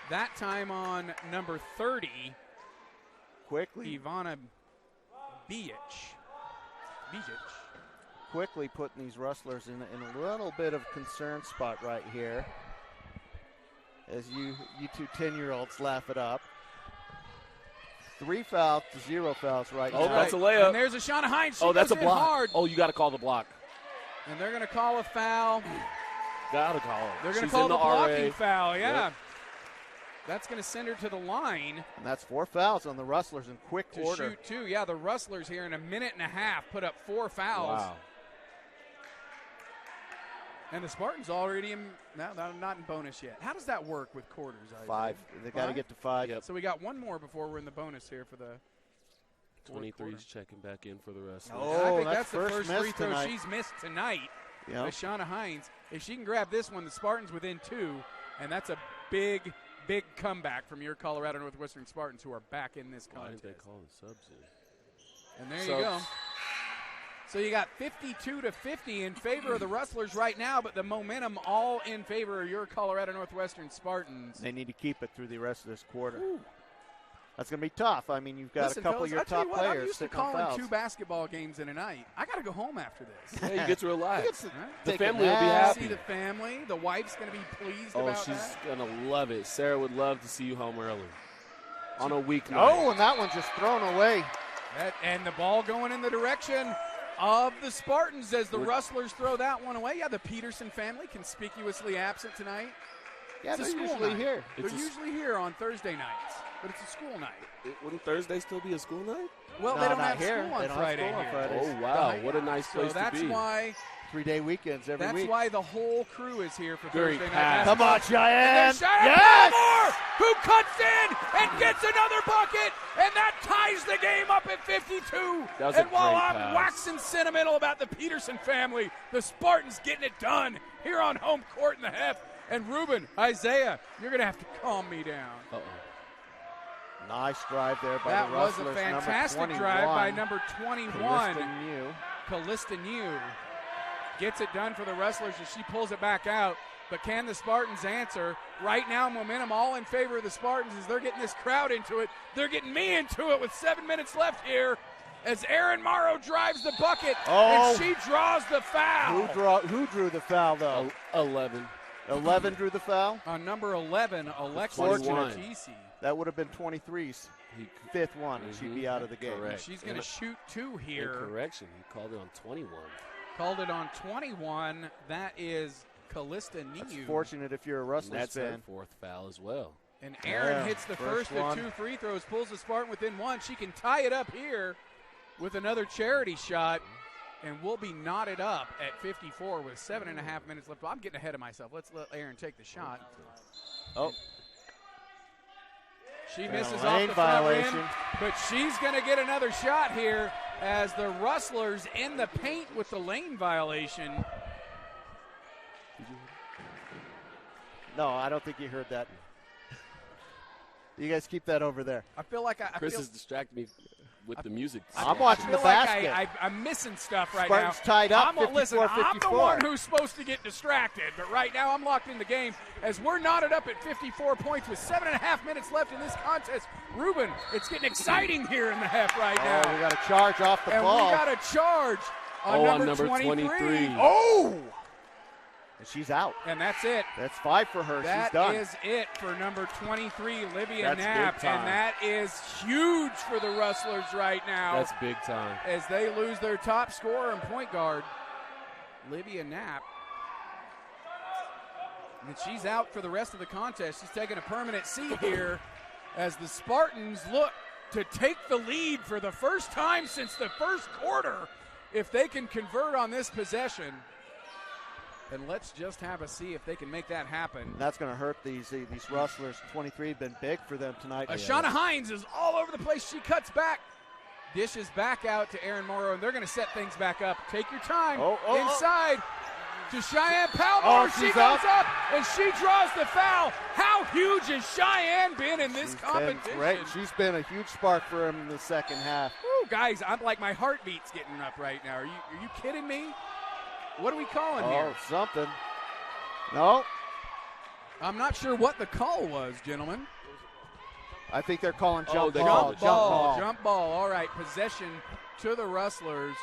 That time on number 30. Quickly. Ivana Bijic. Quickly putting these Rustlers in a little bit of concern spot right here. As you two 10-year-olds laugh it up. 3 fouls to 0 fouls right now. Oh, that's a layup. And there's Ashana Heinz. She that's a goes in block. hard. Oh, you got to call the block. And they're going to call a foul. Got to call it. They're going to She's call in the blocking RA. foul, yeah. Yep. That's going to send her to the line. And that's 4 fouls on the Rustlers in quick to order. shoot 2. Yeah, the Rustlers here in a minute and a half put up 4 fouls. Wow. And the Spartans already not in bonus yet. How does that work with quarters? Isaiah? 5. They got to get to 5. Yep. So we got one more before we're in the bonus here for the 23's checking back in for the rest. Oh, I think that's the first free miss throw tonight. she's missed tonight. Yep. Ashana Heinz. If she can grab this one, the Spartans within 2, and that's a big comeback from your Colorado Northwestern Spartans, who are back in this Why contest. did they call the subs in? And there you go. So you got 52-50 in favor of the Rustlers right now, but the momentum all in favor of your Colorado Northwestern Spartans. They need to keep it through the rest of this quarter. Ooh. That's going to be tough. I mean, you've got Listen, a couple fellas, of your I tell top you what, players I'm used to sitting on calling fouls. 2 basketball games in a night. I got to go home after this. Yeah, you get to relax. Right? The Take a family will be nap. happy. See the family. The wife's going to be pleased Oh, about she's that. going to love it. Sarah would love to see you home early on a weeknight. Oh, and that one's just thrown away. And the ball going in the direction of the Spartans as the Rustlers throw that one away. Yeah, the Peterson family conspicuously absent tonight. Yeah, It's a they're school usually night. here. They're usually here on Thursday nights, but it's a school night. Wouldn't Thursday still be a school night? Well, No, they don't not have here. school on They don't have Friday. school on here. Fridays. Oh, wow. What a nice place So that's to be. why 3-day weekends every that's week. why the whole crew is here for Very Thursday night. packed. Come on, Cheyenne. And Cheyenne Yes! Palmer, who cuts in and gets another bucket, and that ties the game up at 52. That was a And while great I'm pass. waxing sentimental about the Peterson family, the Spartans getting it done here on home court in the Hef. And Ruben, Isaiah, you're going to have to calm me down. Uh-oh. Nice drive there by That the was Rustlers. a fantastic number 21, drive by number 21. Callista New. Gets it done for the Rustlers as she pulls it back out. But can the Spartans answer? Right now, momentum all in favor of the Spartans as they're getting this crowd into it. They're getting me into it with 7 minutes left here as Aaron Morrow drives the bucket, and she draws the foul. Who drew the foul, though? 11. 11 drew the foul? On number 11, Alexia 21. Terrazas. That would have been 23's fifth one, and she'd be out of the game. Correct. She's going to shoot 2 here. Correction, he called it on 21. Called it on 21. That is Callista Niu. That's fortunate if you're a Rustlers That's fan. her fourth foul as well. And Aaron hits the first of 2 free throws, pulls the Spartan within one. She can tie it up here with another charity shot, and we'll be knotted up at 54 with 7.5 minutes left. I'm getting ahead of myself. Let's let Aaron take the shot. Oh. She misses off the front rim, but she's going to get another shot here as the Rustlers in the paint with the lane violation. No, I don't think you heard that. You guys keep that over there. I feel like Chris has distracted me with the music. I'm watching the basket. I'm missing stuff right Spartans now. tied up, 54-54. Listen, I'm the one who's supposed to get distracted, but right now I'm locked in the game as we're knotted up at 54 points with 7.5 minutes left in this contest. Ruben, it's getting exciting here in the half right now. We got a charge off the ball. And we got a charge on number 23. Oh! And she's out. And that's it. That's 5 for her. She's done. That is it for number 23, Levia Knapp. And that is huge for the Rustlers right now. That's big time. As they lose their top scorer and point guard, Levia Knapp. And she's out for the rest of the contest. She's taking a permanent seat here as the Spartans look to take the lead for the first time since the first quarter if they can convert on this possession. And let's just have a see if they can make that happen. And that's going to hurt these Rustlers. 23 have been big for them tonight. Ashana Heinz is all over the place. She cuts back. Dishes back out to Aaron Morrow, and they're going to set things back up. Take your time. Inside to Cheyenne Palmer. She goes up, and she draws the foul. How huge has Cheyenne been in this competition? Great. She's been a huge spark for him in the second half. Woo, guys, I'm like my heartbeat's getting up right now. Are you kidding me? What are we calling here? Oh, something. No. I'm not sure what the call was, gentlemen. I think they're calling jump ball. ball. Jump ball. All right, possession to the Rustlers.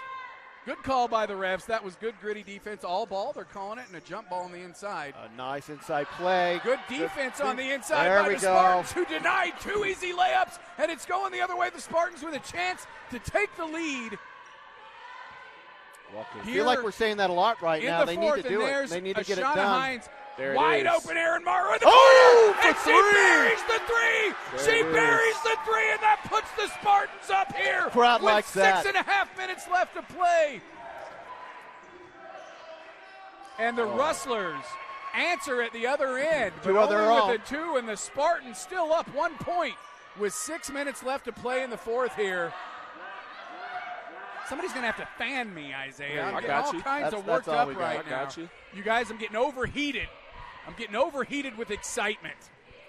Good call by the refs. That was good, gritty defense. All ball, they're calling it, and a jump ball on the inside. A nice inside play. Good defense on the inside by the Spartans, who denied 2 easy layups, and it's going the other way. The Spartans with a chance to take the lead. I feel like we're saying that a lot right now. They need to do it. They need to get it done. Heinz, wide open, Aaron Morrow in the corner, and she buries the three. She buries the three, and that puts the Spartans up here. Crowd with likes that. 6.5 minutes left to play. And the Rustlers answer at the other end, but only with a 2, and the Spartans still up 1 point with 6 minutes left to play in the fourth here. Somebody's going to have to fan me, Isaiah. I'm getting all kinds of worked up right now. You guys, I'm getting overheated. I'm getting overheated with excitement.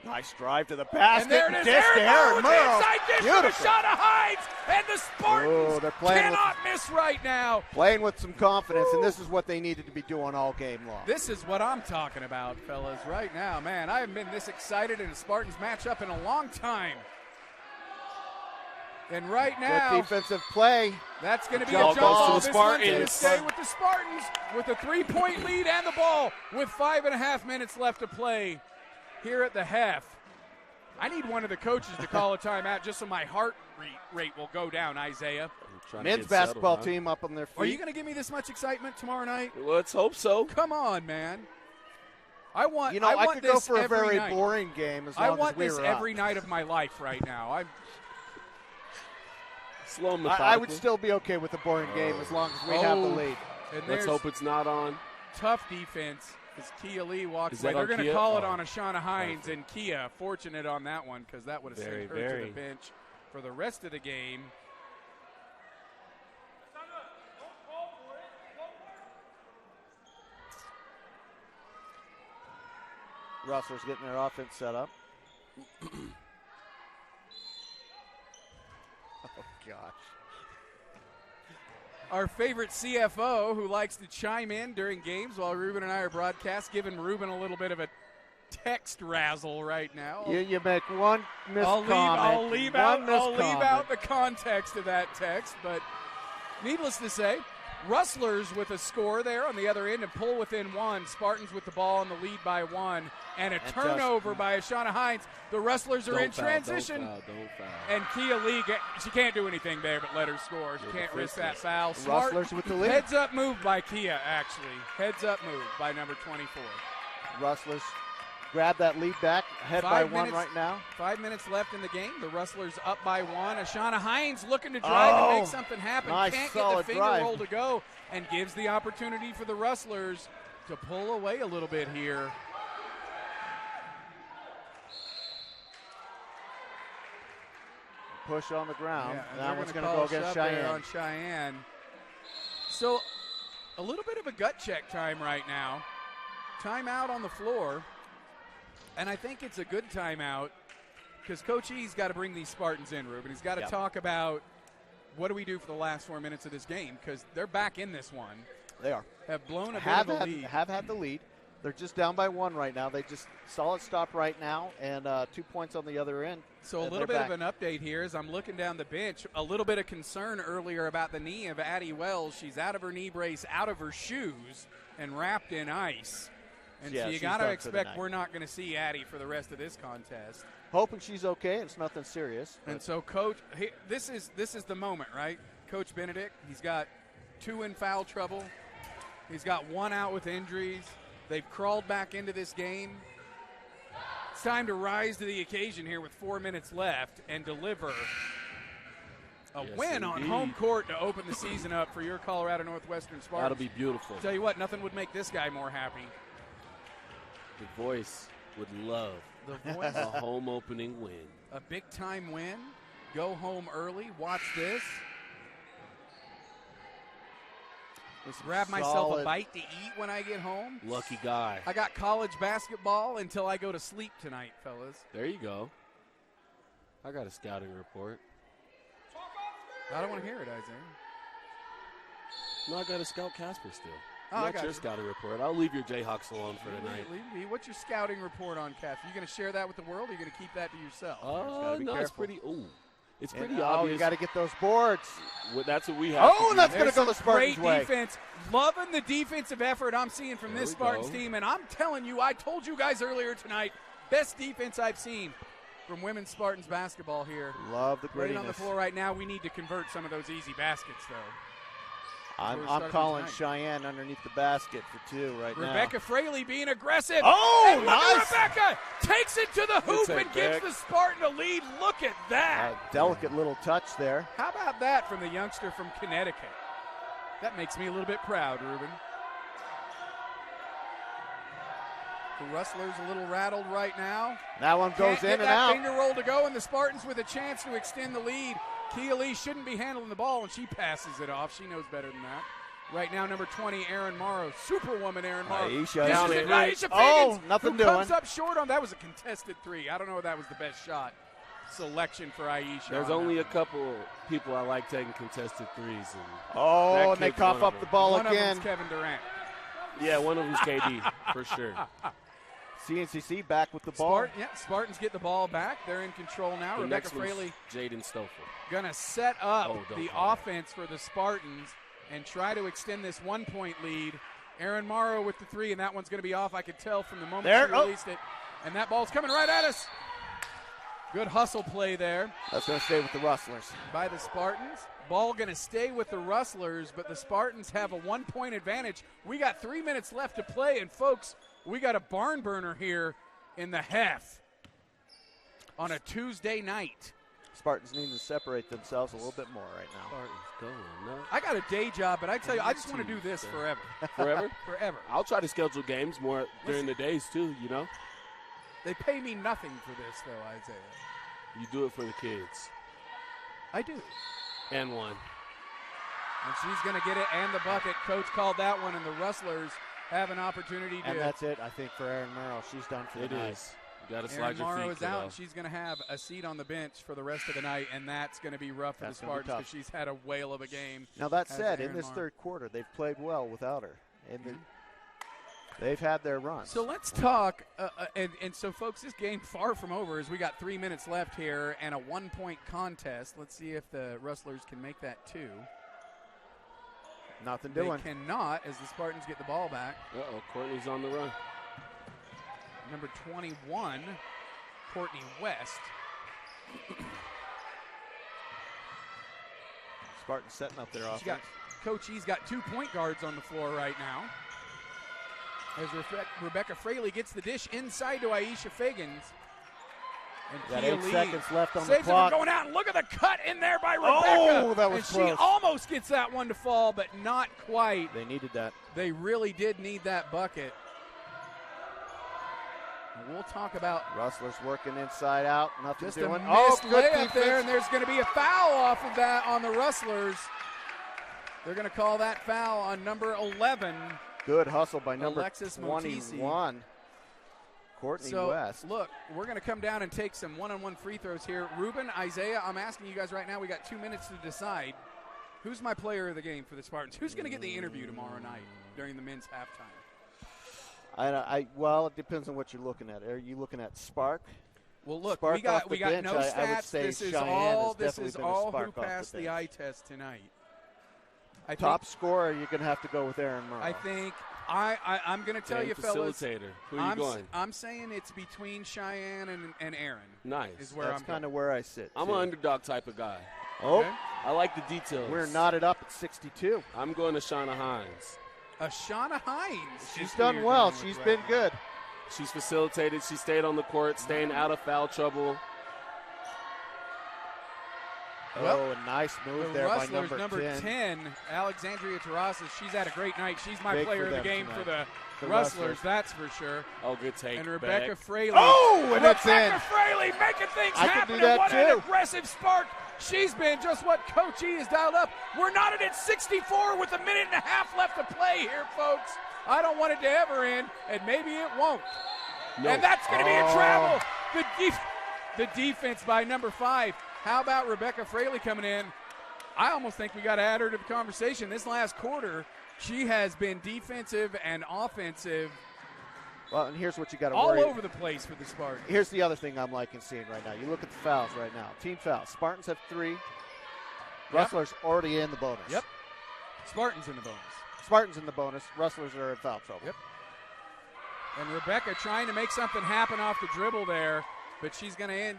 Nice drive to the basket. And there it is. Aaron Morrow. Inside dish from Ashana Heinz. And the Spartans cannot miss right now. Playing with some confidence, and this is what they needed to be doing all game long. This is what I'm talking about, fellas, right now. Man, I haven't been this excited in a Spartans matchup in a long time. And right now, good defensive play. That's going to be a jump ball. This one's going to stay with the Spartans with a 3-point lead and the ball with 5.5 minutes left to play here at the half. I need one of the coaches to call a timeout just so my heart rate will go down, Isaiah. Men's basketball team up on their feet. Are you going to give me this much excitement tomorrow night? Let's hope so. Come on, man. I want. I could go for a very boring game as long as we were up. I want this every night of my life right now. Slow and methodical. I would still be okay with a boring game as long as we have the lead. Let's hope it's not on. Tough defense as Kia Lee walks away. They're going to call it on Ashana Heinz, and Kia fortunate on that one because that would have sent her to the bench for the rest of the game. Rustlers getting their offense set up. Oh, gosh. Our favorite CFO who likes to chime in during games while Ruben and I are broadcast, giving Ruben a little bit of a text razzle right now. You make one comment. I'll leave out the context of that text, but needless to say, Rustlers with a score there on the other end and pull within one. Spartans with the ball in the lead by one. And a turnover by Ashana Heinz. The Rustlers are in transition. Don't foul. And Kia Lee, she can't do anything there but let her score. She can't risk that foul. Rustlers with the lead. Heads up move by Kia, actually. Heads up move by number 24. Rustlers grab that lead back, ahead by one right now. 5 minutes left in the game. The Rustlers up by one. Ashana Heinz looking to drive and make something happen. Nice, can't get the finger drive. roll to go and gives the opportunity for the Rustlers to pull away a little bit here. Push on the ground. Yeah, that one's going going to go against Cheyenne. On Cheyenne. So a little bit of a gut check time right now. Timeout on the floor. And I think it's a good timeout because Coach E's got to bring these Spartans in, Ruben. He's got to talk about what do we do for the last 4 minutes of this game because they're back in this one. They are. Have blown a bit of a lead. Have had the lead. They're just down by one right now. They just solid stop right now and 2 points on the other end. So a little bit of an update here as I'm looking down the bench. A little bit of concern earlier about the knee of Addie Wells. She's out of her knee brace, out of her shoes, and wrapped in ice. And so you got to expect we're not going to see Addie for the rest of this contest. Hoping she's okay. It's nothing serious. And so, Coach, this is the moment, right? Coach Benedict, he's got 2 in foul trouble. He's got 1 out with injuries. They've crawled back into this game. It's time to rise to the occasion here with 4 minutes left and deliver a win on home court to open the season up for your Colorado Northwestern Spartans. That'll be beautiful. Tell you what, nothing would make this guy more happy. The voice would love a home opening win. A big-time win. Go home early. Watch this. Let's grab myself a bite to eat when I get home. Lucky guy. I got college basketball until I go to sleep tonight, fellas. There you go. I got a scouting report. I don't want to hear it, Isaiah. No, I got to scout Casper still. Oh, That's your scouting report. I'll leave your Jayhawks alone for tonight. What's your scouting report on Casper? Are you going to share that with the world, or are you going to keep that to yourself? No, it's pretty. It's pretty obvious. obvious. You got to get those boards. Well, that's what we have. Oh, and that's going to go the Spartans' way. Great defense. Loving the defensive effort I'm seeing from this Spartans team, and I'm telling you, I told you guys earlier tonight, best defense I've seen from women's Spartans basketball here. Love the grittiness. On the floor right now, we need to convert some of those easy baskets, though. I'm calling Cheyenne underneath the basket for 2 right now. Rebecca Fraley being aggressive. Oh, and nice. Rebecca takes it to the hoop and gives the Spartan a lead. Look at that. Delicate little touch there. How about that from the youngster from Connecticut? That makes me a little bit proud, Ruben. The Rustlers a little rattled right now. That one goes in and out. Finger roll to go, and the Spartans with a chance to extend the lead. Kia Lee shouldn't be handling the ball, and she passes it off. She knows better than that. Right now, number 20, Erin Morrow. Superwoman Erin Morrow. Oh, nothing doing. Comes up short on that. Was a contested 3. I don't know if that was the best shot selection for Aisha. There's only a couple people I like taking contested 3s. And they cough up the ball again. One of them's Kevin Durant. Yeah, one of them's KD, for sure. Cncc back with the ball. Spartans get the ball back. They're in control now. Rebecca Fraley. Jaden Stoffel. Going to set up the offense for the Spartans and try to extend this 1-point lead. Erin Morrow with the 3, and that one's going to be off. I could tell from the moment she released it. And that ball's coming right at us. Good hustle play there. That's going to stay with the Rustlers. By the Spartans. Ball going to stay with the Rustlers, but the Spartans have a 1-point advantage. We got 3 minutes left to play, and folks, we got a barn burner here in the half on a Tuesday night. Spartans need to separate themselves a little bit more right now. I got a day job, but I tell you, I just want to do this forever. Forever? Forever. I'll try to schedule games more during the days, too, you know? They pay me nothing for this, though, Isaiah. You do it for the kids. I do. And one. And she's going to get it and the bucket. Coach called that one, and the Rustlers have an opportunity to. And that's it, I think, for Erin Morrow. She's done for the night. It is. You got to slide your feet. Morrow is out, and she's going to have a seat on the bench for the rest of the night, and that's going to be rough for the Spartans because she's had a whale of a game. Now, that said, in this third quarter, they've played well without her. And they've had their run. So let's talk. And so, folks, this game far from over as we got 3 minutes left here and a 1-point contest. Let's see if the Rustlers can make that 2. Nothing They doing. cannot as the Spartans get the ball back. Uh-oh, Courtney's on the run. Number 21, Courtney West. Spartans setting up their offense. Coach E's got 2 point guards on the floor right now. As Rebecca Fraley gets the dish inside to Aisha Figgins. And Got Kia 8 Lee seconds left on the saves it from clock. going out, and look at the cut in there by Rebecca. Oh, that was and close. she almost gets that one to fall, but not quite. They needed that. They really did need that bucket. And we'll talk about Rustlers working inside out. Nothing just doing. a Oh, missed good layup defense. there, and there's going to be a foul off of that on the Rustlers. They're going to call that foul on number 11. Good hustle by number Alexis 21, Courtney West. Look, we're going to come down and take some one-on-one free throws here. Ruben, Isaiah, I'm asking you guys right now, we got 2 minutes to decide who's my player of the game for the Spartans. Who's going to get the interview tomorrow night during the men's halftime? Well, it depends on what you're looking at. Are you looking at Spark? Well, look, Spark we got off the no bench, I would stats. say This is Cheyenne all. has This definitely is been a all spark who off the passed the bench. eye test tonight. I Top think, scorer, you're going to have to go with Aaron Murrow. I think I'm going to tell you, fellas. Facilitator. Who are you going? I'm saying it's between Cheyenne and Aaron. Nice. Is where That's kind of where I sit. I'm too. an underdog type of guy. Oh, Okay. I like the details. we're knotted up at 62. I'm going to Ashana Heinz. Ashana Heinz. She's is who done you're well. going with She's right been now. good. She's facilitated. She stayed on the court, staying out of foul trouble. Well, Oh, a nice move The there by Rustlers, number 10. Alexandria Terrazas. She's had a great night. She's my Big player for of the them game tonight. for the The Rustlers, Rustlers. that's for sure. Oh, good take. And Rebecca Beck. Fraley. Oh, and it's Rebecca in. Fraley making things I can happen. do that and what an too. aggressive spark. She's been just what Coach E has dialed up. We're knotted at 64 with a minute and a half left to play here, folks. I don't want it to ever end, and maybe it won't. No. And that's going to be a travel. The defense by number 5. How about Rebecca Fraley coming in? I almost think we got to add her to the conversation. This last quarter, she has been defensive and offensive Well, and here's what you got to all worry. over the place for the Spartans. Here's the other thing I'm liking seeing right now. You look at the fouls right now. Team fouls. Spartans have 3. Rustlers already in the bonus. Yep. Spartans in the bonus. Spartans in the bonus. Rustlers are in foul trouble. Yep. And Rebecca trying to make something happen off the dribble there, but she's going to end.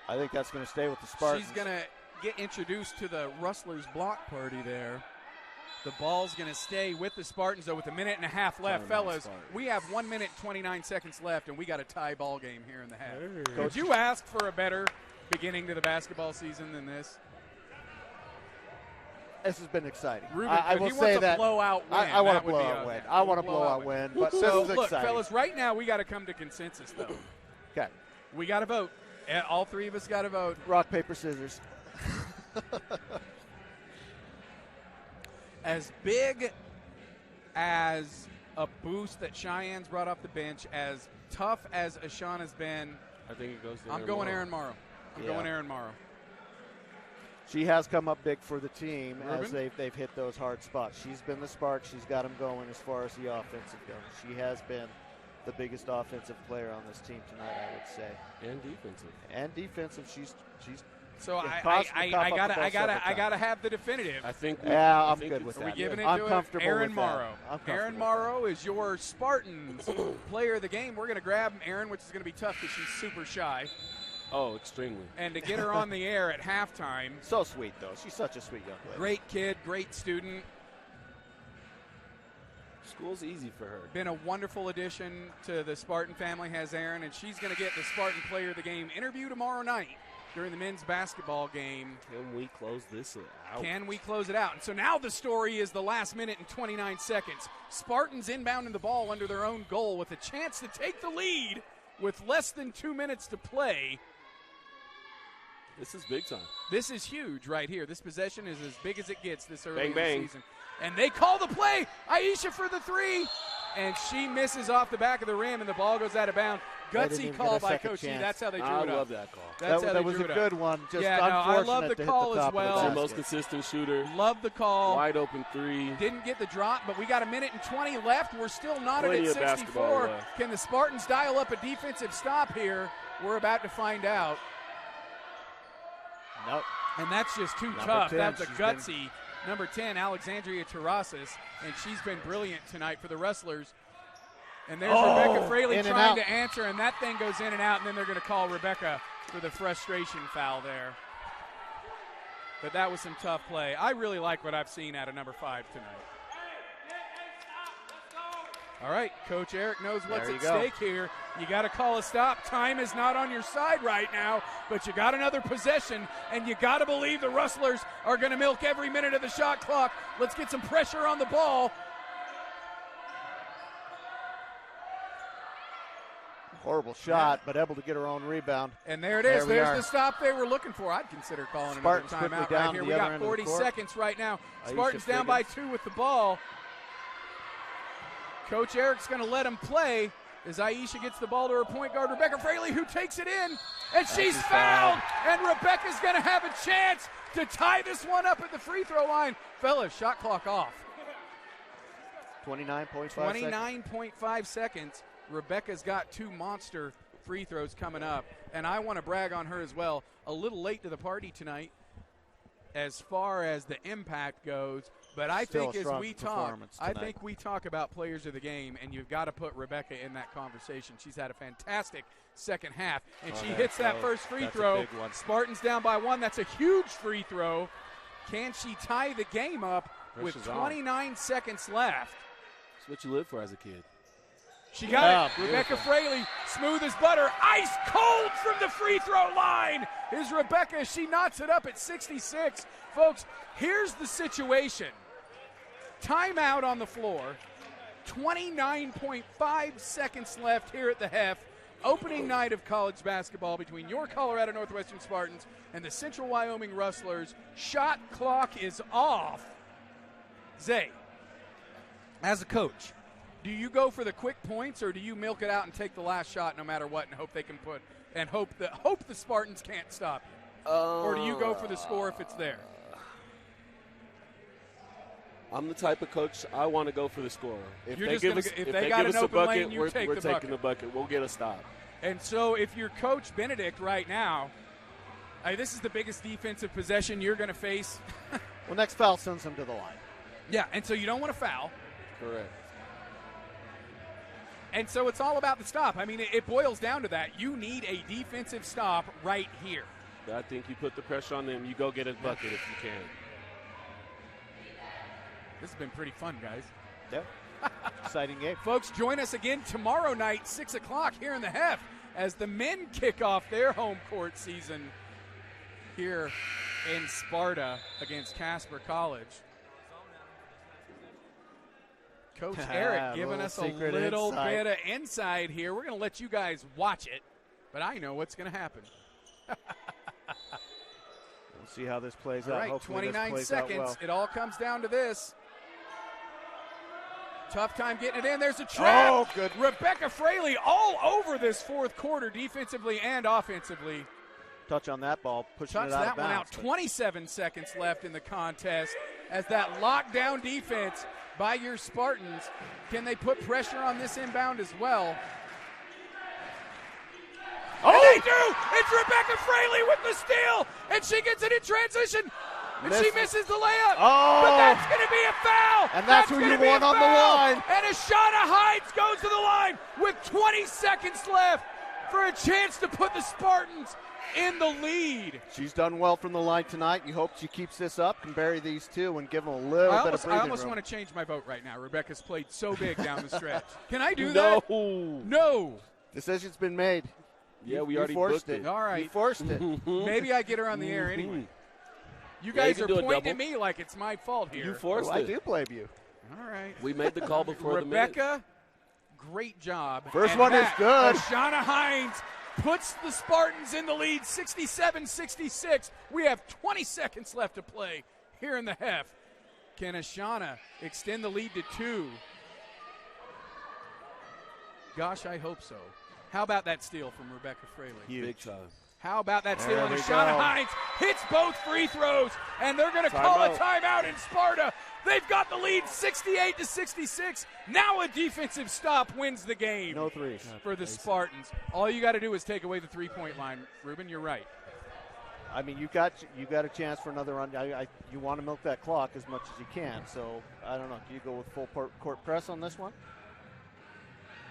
I think that's going to stay with the Spartans. She's going to get introduced to the Rustlers block party there. The ball's going to stay with the Spartans, though, with a minute and a half left. Fellas, we have 1 minute, 29 seconds left, and we got a tie ball game here in the half. Could you ask for a better beginning to the basketball season than this? This has been exciting. Ruben, I but will he say wants a that blowout win. I want That a would be blowout win. okay. I want a blowout win, but this So, is look, exciting. fellas, right now we got to come to consensus, though. Okay. We got to vote. All 3 of us got to vote. Rock, paper, scissors. As big as a boost that Cheyenne's brought off the bench, as tough as Ashana's been, I think it goes to I'm going Aaron Morrow. I'm Yeah. going Aaron Morrow. She has come up big for the team Ruben? as they've hit those hard spots. She's been the spark. She's got them going as far as the offensive goes. She has been the biggest offensive player on this team tonight, I would say. And defensive. And defensive, she's So Yeah, I cost the cop up the ball several gotta have the definitive. I think. I'm good with Are we that. giving it I'm to comfortable Aaron with that. Morrow? I'm comfortable Aaron with Morrow is your Spartans player of the game. We're going to grab Aaron, which is going to be tough because she's super shy. Oh, extremely. And to get her on the air at halftime. So sweet, though. She's such a sweet young lady. Great kid, great student. School's easy for her. Been a wonderful addition to the Spartan family, has Aaron, and she's going to get the Spartan player of the game interview tomorrow night during the men's basketball game. Can we close this out? Can we close it out? And so now the story is the last minute and 29 seconds. Spartans inbounding the ball under their own goal with a chance to take the lead with less than 2 minutes to play. This is big time. This is huge right here. This possession is as big as it gets this early Bang, in the bang. season. And they call the play. Aisha for the 3. And she misses off the back of the rim, and the ball goes out of bounds. They didn't Gutsy even call get a by second Coach E. chance. That's how they drew I it up. love that call. That's how that they was drew a it good up. one. Just Yeah, no, I unfortunate love the to hit call the as top well. of It's the the most basket. consistent shooter. Love the call. Wide open 3. Didn't get the drop, but we got a minute and 20 left. We're still knotted Plenty at of basketball 64. left. Can the Spartans dial up a defensive stop here? We're about to find out. Nope. And that's just too Number tough. 10, That's a she's gutsy number 10, Alexandria Terrazas, and she's been brilliant tonight for the Wrestlers. And there's Rebecca Fraley trying to answer, and that thing goes in and out, and then they're going to call Rebecca for the frustration foul there. But that was some tough play. I really like what I've seen out of number 5 tonight. All right, Coach Eric knows what's at stake here. You got to call a stop. Time is not on your side right now, but you got another possession, and you got to believe the Rustlers are going to milk every minute of the shot clock. Let's get some pressure on the ball. Horrible shot, but able to get her own rebound. And there it is. There's the stop they were looking for. I'd consider calling Spartans another timeout down right here. We got 40 seconds right now. Spartans down by 2 with the ball. Coach Eric's going to let him play as Aisha gets the ball to her point guard, Rebecca Fraley, who takes it in, and she's fouled. And Rebecca's going to have a chance to tie this one up at the free throw line. Fellas, shot clock off. 29.5 seconds. Rebecca's got 2 monster free throws coming up, and I want to brag on her as well. A little late to the party tonight as far as the impact goes, but I think as we talk, about players of the game, and you've got to put Rebecca in that conversation. She's had a fantastic second half, and she hits that first free throw. Spartans down by 1. That's a huge free throw. Can she tie the game up with 29 seconds left? That's what you live for as a kid. She got it. Rebecca Fraley, smooth as butter, ice cold from the free throw line is Rebecca. She knots it up at 66. Folks, here's the situation. Timeout on the floor. 29.5 seconds left here at the Hef. Opening night of college basketball between your Colorado Northwestern Spartans and the Central Wyoming Rustlers. Shot clock is off. Zay, as a coach, do you go for the quick points, or do you milk it out and take the last shot no matter what and hope they can put and hope the Spartans can't stop you? Or do you go for the score if it's there? I'm the type of coach, I want to go for the score. If You're they just give gonna, us, if if they they got give an us a open bucket, lane, we're take taking the bucket. We'll get a stop. And so if you're Coach Benedict right now, this is the biggest defensive possession you're going to face. Well, next foul sends them to the line. Yeah, and so you don't want to foul. Correct. And so it's all about the stop. I mean, it boils down to that. You need a defensive stop right here. I think you put the pressure on them. You go get a bucket if you can. This has been pretty fun, guys. Yep. Exciting game. Folks, join us again tomorrow night, 6 o'clock here in the Hef as the men kick off their home court season here in Sparta against Casper College. Coach Eric giving us a little bit of insight here. We're going to let you guys watch it, but I know what's going to happen. We'll see how this plays out. All right, Hopefully 29 seconds. Well. It all comes down to this. Tough time getting it in. There's a trap. Oh, good. Rebecca Fraley all over this fourth quarter defensively and offensively. Touch on that ball, pushing Touch it out that of bounds. One out. 27 seconds left in the contest as that lockdown defense by your Spartans. Can they put pressure on this inbound as well? Oh, and they do! It's Rebecca Fraley with the steal, and she gets it in transition, and she misses the layup. Oh! But that's going to be a foul! And that's who you want on the line. And Ashana Heinz goes to the line with 20 seconds left for a chance to put the Spartans in the lead. She's done well from the line tonight. You hope she keeps this up, can bury these two, and give them a little bit of breathing room. I almost want to change my vote right now. Rebecca's played so big down the stretch. Can I do that? No. Decision's been made. Yeah, we already forced it. All right. You forced it. Maybe I get her on the air anyway. You guys are pointing at me like it's my fault here. You forced it. I do blame you. All right. We made the call before the minute. Rebecca, great job. First one is good. Ashana Heinz puts the Spartans in the lead, 67-66. We have 20 seconds left to play here in the Hef. Can Ashana extend the lead to 2? Gosh, I hope so. How about that steal from Rebecca Fraley? Big time. How about that steal? And Ashana Heinz hits both free throws, and they're going to call a timeout in Sparta. They've got the lead 68-66. Now a defensive stop wins the game. No threes. For the Spartans. All you got to do is take away the three-point line. Ruben, you're right. I mean, you got a chance for another run. You want to milk that clock as much as you can. So I don't know. Do you go with full court press on this one?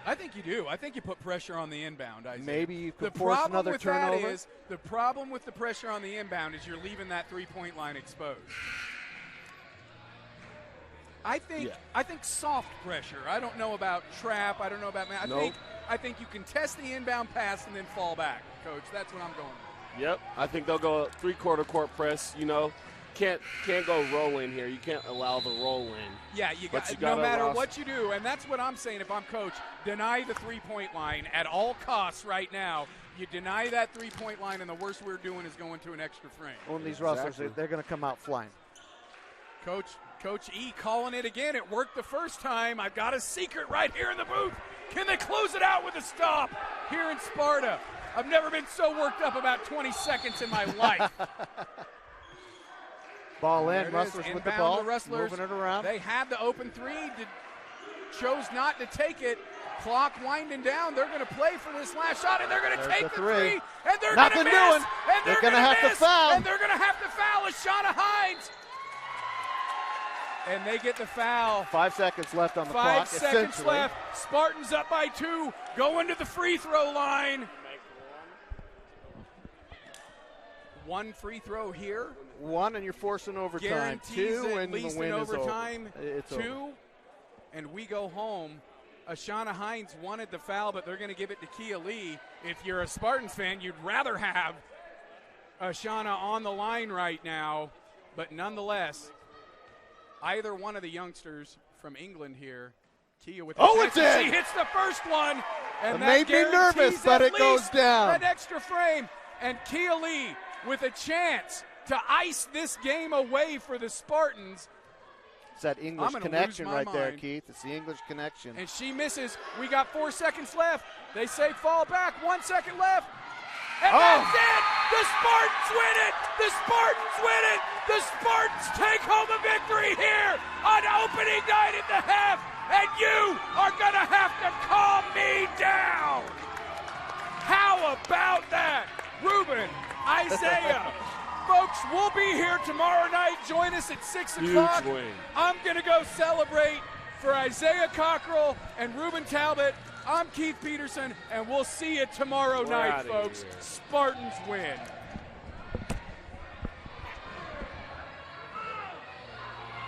I think you do. I think you put pressure on the inbound. Isaiah. Maybe you could force another turnover. The problem with the pressure on the inbound is you're leaving that three-point line exposed. I think soft pressure. I don't know about trap. I don't know about I think you can test the inbound pass and then fall back, Coach. That's what I'm going with. Yep. I think they'll go three-quarter court press. Can't go roll in here. You can't allow the roll in. Yeah, you got no matter what you do, and that's what I'm saying. If I'm coach, deny the three-point line at all costs right now. You deny that three-point line, and the worst we're doing is going to an extra frame. Well, these rustlers, they're going to come out flying. Coach E calling it again. It worked the first time. I've got a secret right here in the booth. Can they close it out with a stop here in Sparta? I've never been so worked up about 20 seconds in my life. Ball in, Rustlers with the ball, moving it around. They had the open three, chose not to take it. Clock winding down. They're going to play for this last shot, and they're going to take the three, and they're going to miss. And they're going to have to foul. And they're going to have to foul Ashana Heinz. And they get the foul. 5 seconds left on the clock. 5 seconds left. Spartans up by 2, going to the free throw line. One free throw here. One, and you're forcing overtime. Guarantees 2, at and least the win in is overtime. over. It's 2, over. and we go home. Ashana Heinz wanted the foul, but they're going to give it to Kia Lee. If you're a Spartans fan, you'd rather have Ashana on the line right now. But nonetheless, either one of the youngsters from England here, Kia with the it's in! She hits the first one. And it that made me nervous, but it goes down. An extra frame. And Kia Lee with a chance to ice this game away for the Spartans. It's that English connection right there, Keith. It's the English connection. And she misses. We got 4 seconds left. They say fall back. 1 second left. And that's it! The Spartans win it! The Spartans win it! The Spartans take home a victory here on opening night at the half. And you are going to have to calm me down. How about that? Ruben, Isaiah. Folks, we'll be here tomorrow night. Join us at 6 o'clock. Huge win. I'm going to go celebrate for Isaiah Cockrell and Ruben Talbot. I'm Keith Peterson, and we'll see you tomorrow night, folks. Spartans win.